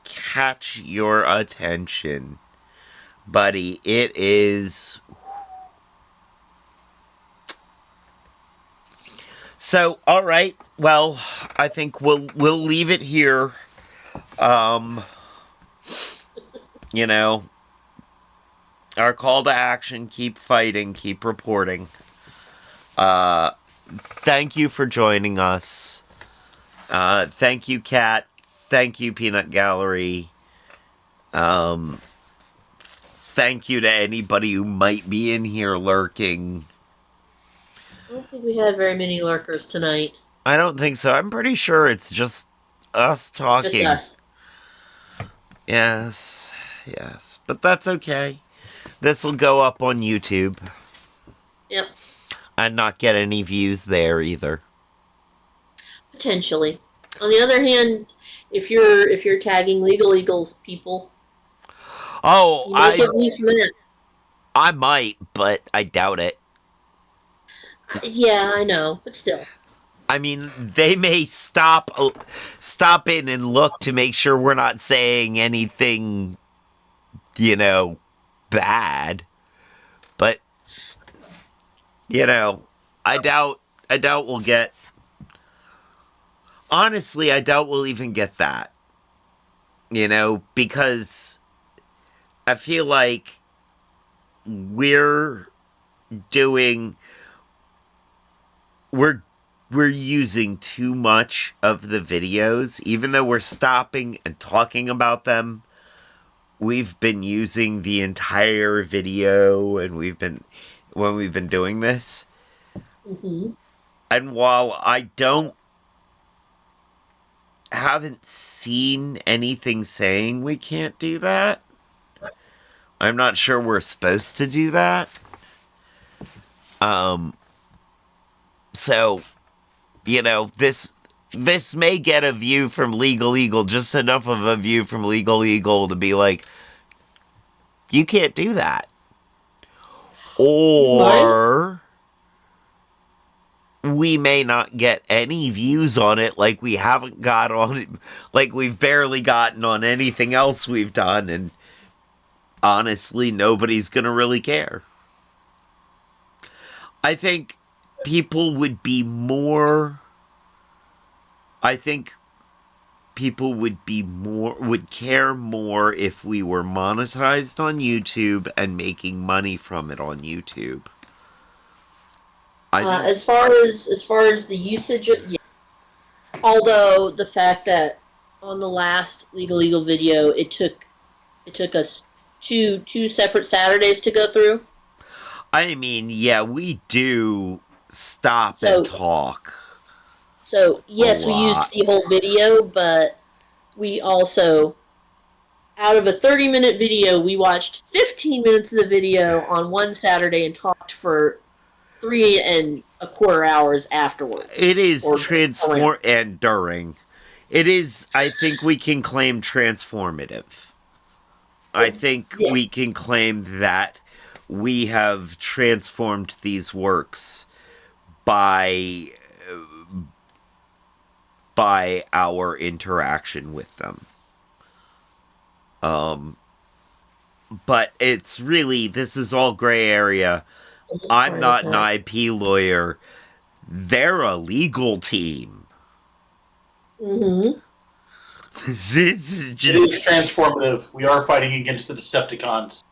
catch your attention, buddy. It is. So, all right. Well, I think we'll leave it here. You know, our call to action: keep fighting, keep reporting. Thank you for joining us. Thank you, Kat. Thank you, Peanut Gallery. Thank you to anybody who might be in here lurking.
I don't think we had very many lurkers tonight.
I don't think so. I'm pretty sure it's just us talking.
Just us.
Yes, yes. But that's okay. This will go up on YouTube.
Yep.
And not get any views there either.
Potentially. On the other hand, if you're tagging Legal Eagles people,
Oh,
you might get views from that.
I might, but I doubt it.
Yeah, I know, but still.
I mean, they may stop in and look to make sure we're not saying anything, bad. But I doubt we'll get. Honestly, I doubt we'll even get that. Because I feel like we're using too much of the videos. Even though we're stopping and talking about them, we've been using the entire video, and when we've been doing this.
Mm-hmm.
And while I haven't seen anything saying we can't do that, I'm not sure we're supposed to do that. So, this may get a view from Legal Eagle, just enough of a view from Legal Eagle to be like, you can't do that. Or we may not get any views on it, like we haven't got on it, like we've barely gotten on anything else we've done, and honestly, nobody's gonna really care. I think people would care more if we were monetized on YouTube and making money from it on YouTube.
As far as the usage of, yeah. Although the fact that on the last Legal Eagle video it took us two separate Saturdays to go through.
I mean, yeah, we do stop and talk.
So yes, we used the whole video, but we also, out of a 30-minute video, we watched 15 minutes of the video on one Saturday and talked for 3.25 hours afterwards.
It is and during. It is, I think we can claim transformative. I think we can claim that we have transformed these works by our interaction with them. But it's really, this is all gray area. I'm not an IP lawyer. They're a legal team.
Mm-hmm.
This is just...
It is transformative. We are fighting against the Decepticons.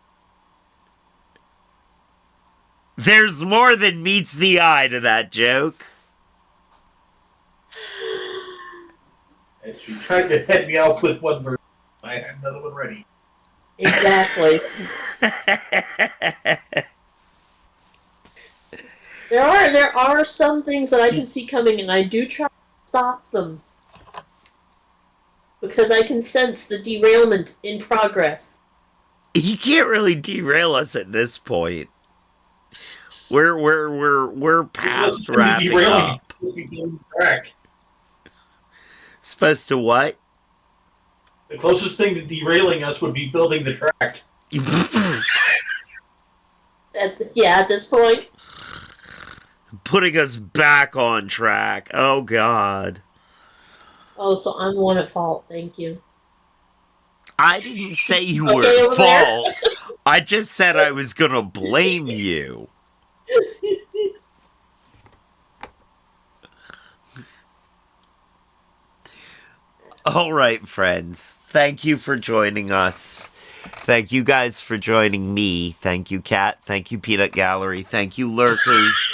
There's more than meets the eye to that joke.
She tried to head me out with one version. I had another one ready.
Exactly. There are some things that I can see coming, and I do try to stop them because I can sense the derailment in progress.
You can't really derail us at this point. We're past wrapping
derailing
up.
would be building the track.
Supposed to what?
The closest thing to derailing us would be building the track.
At this point.
Putting us back on track. Oh God.
Oh, so I'm the one at fault. Thank you.
I didn't say you
Okay,
were
over
at
there.
fault. I just said I was gonna blame you. All right, friends. Thank you for joining us. Thank you guys for joining me. Thank you, Kat. Thank you, Peanut Gallery. Thank you, Lurkers.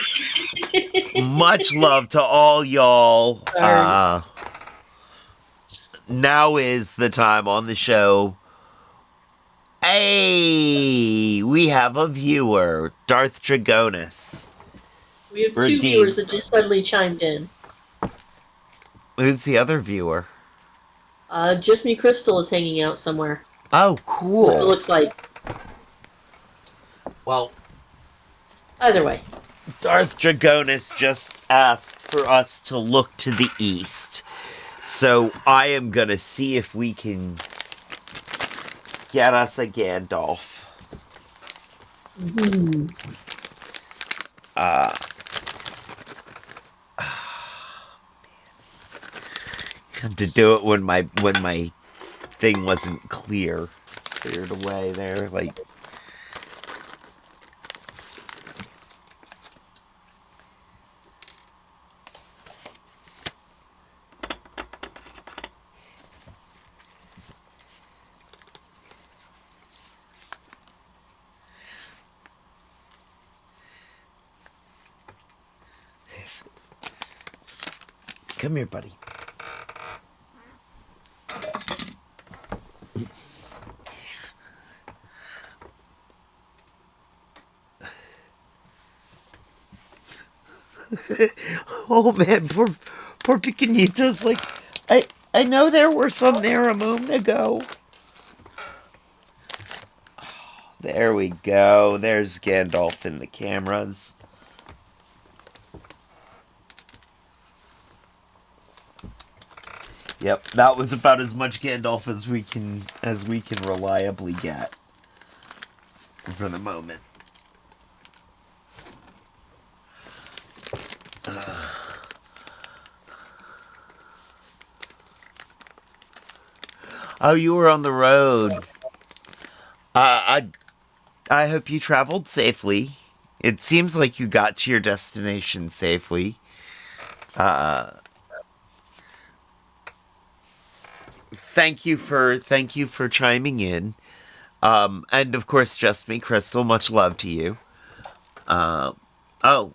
Much love to all y'all.
Sorry.
Now is the time on the show. Hey, we have a viewer, Darth Dragonis.
We have two
Redeemed.
viewers that just suddenly chimed in.
Who's the other viewer?
Just Me Crystal is hanging out somewhere.
Oh,
What it
cool.
looks like.
Well,
Either way.
Darth Dragonis just asked for us to look to the east. So I am gonna see if we can get us a Gandalf.
Hmm.
Had to do it when my thing wasn't cleared away there. Like, come here, buddy. Oh man, poor Pequeñitos. Like, I know there were some there a moment ago. There we go. There's Gandalf in the cameras. Yep, that was about as much Gandalf as we can reliably get for the moment. Oh, you were on the road. I hope you traveled safely. It seems like you got to your destination safely. Thank you for chiming in. And of course, Just Me, Crystal. Much love to you. Oh,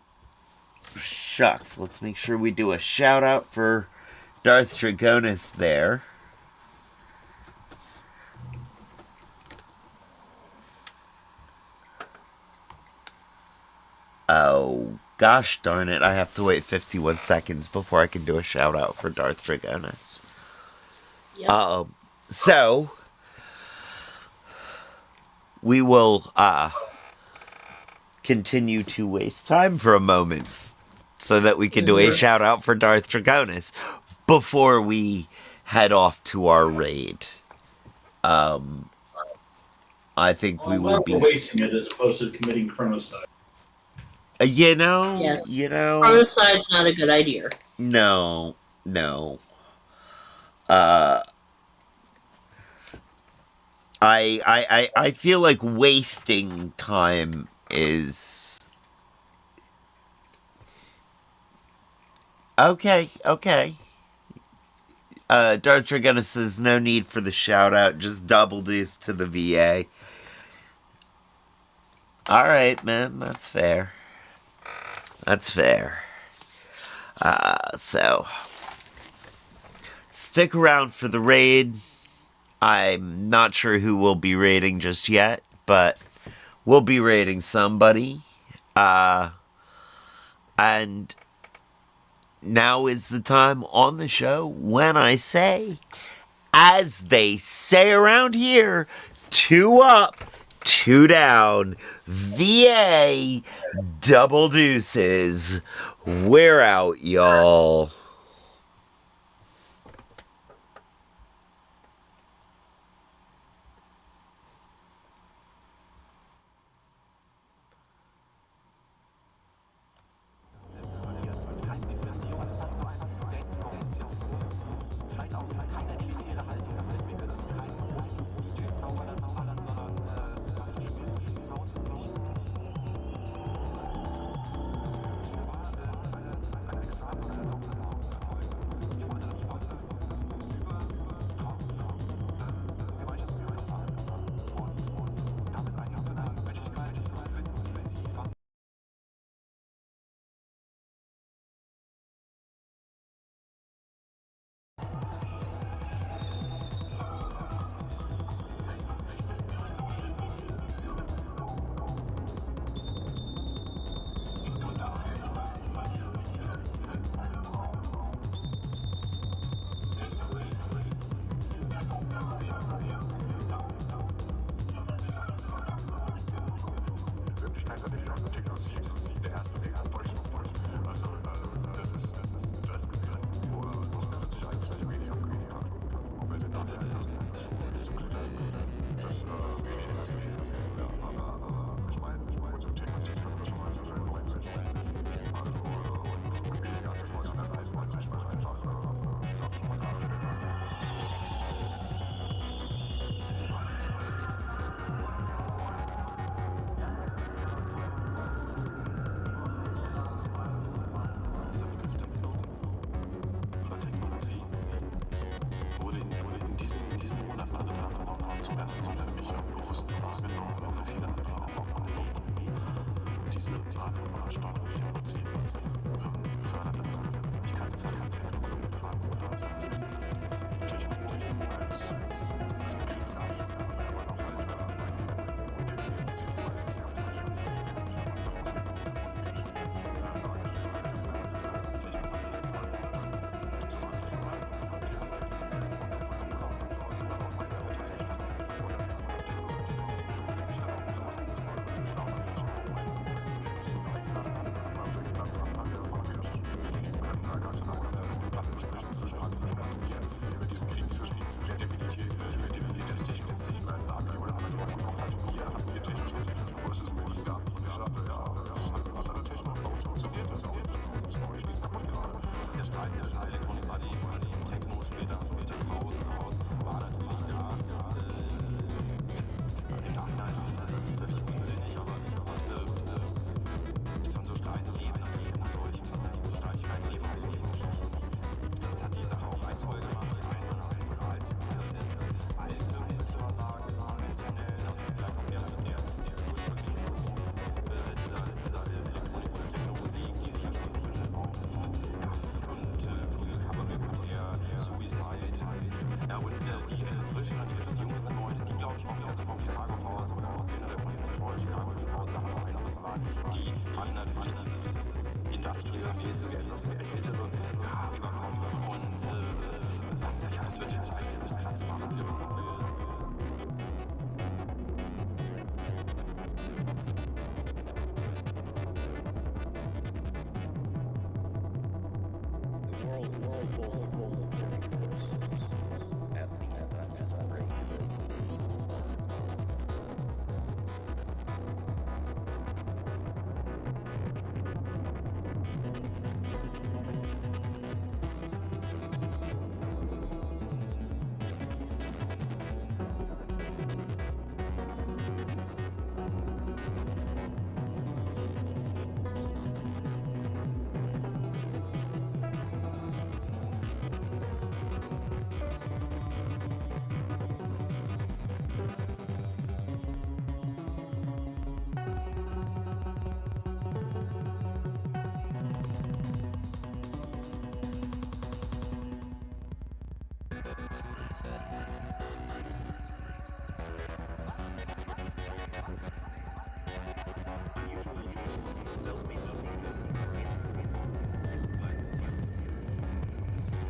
shucks. Let's make sure we do a shout out for Darth Dragonis there. Oh, gosh darn it. I have to wait 51 seconds before I can do a shout out for Darth Dragonis.
Yep.
So, we will continue to waste time for a moment so that we can do a shout out for Darth Dragonis before we head off to our raid. I think we will be
wasting it as opposed to committing chronocide.
Yes.
You know.
Chronocide's not a good idea.
No. I feel like wasting time is okay. Darth Dragonis says no need for the shout out, just double deuce to the VA. Alright, man, that's fair. So stick around for the raid. I'm not sure who we'll be raiding just yet, but we'll be raiding somebody. And now is the time on the show when I say, as they say around here, 2 up, 2 down, VA, double deuces. We're out, y'all.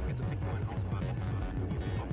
Get to pick one hotspot.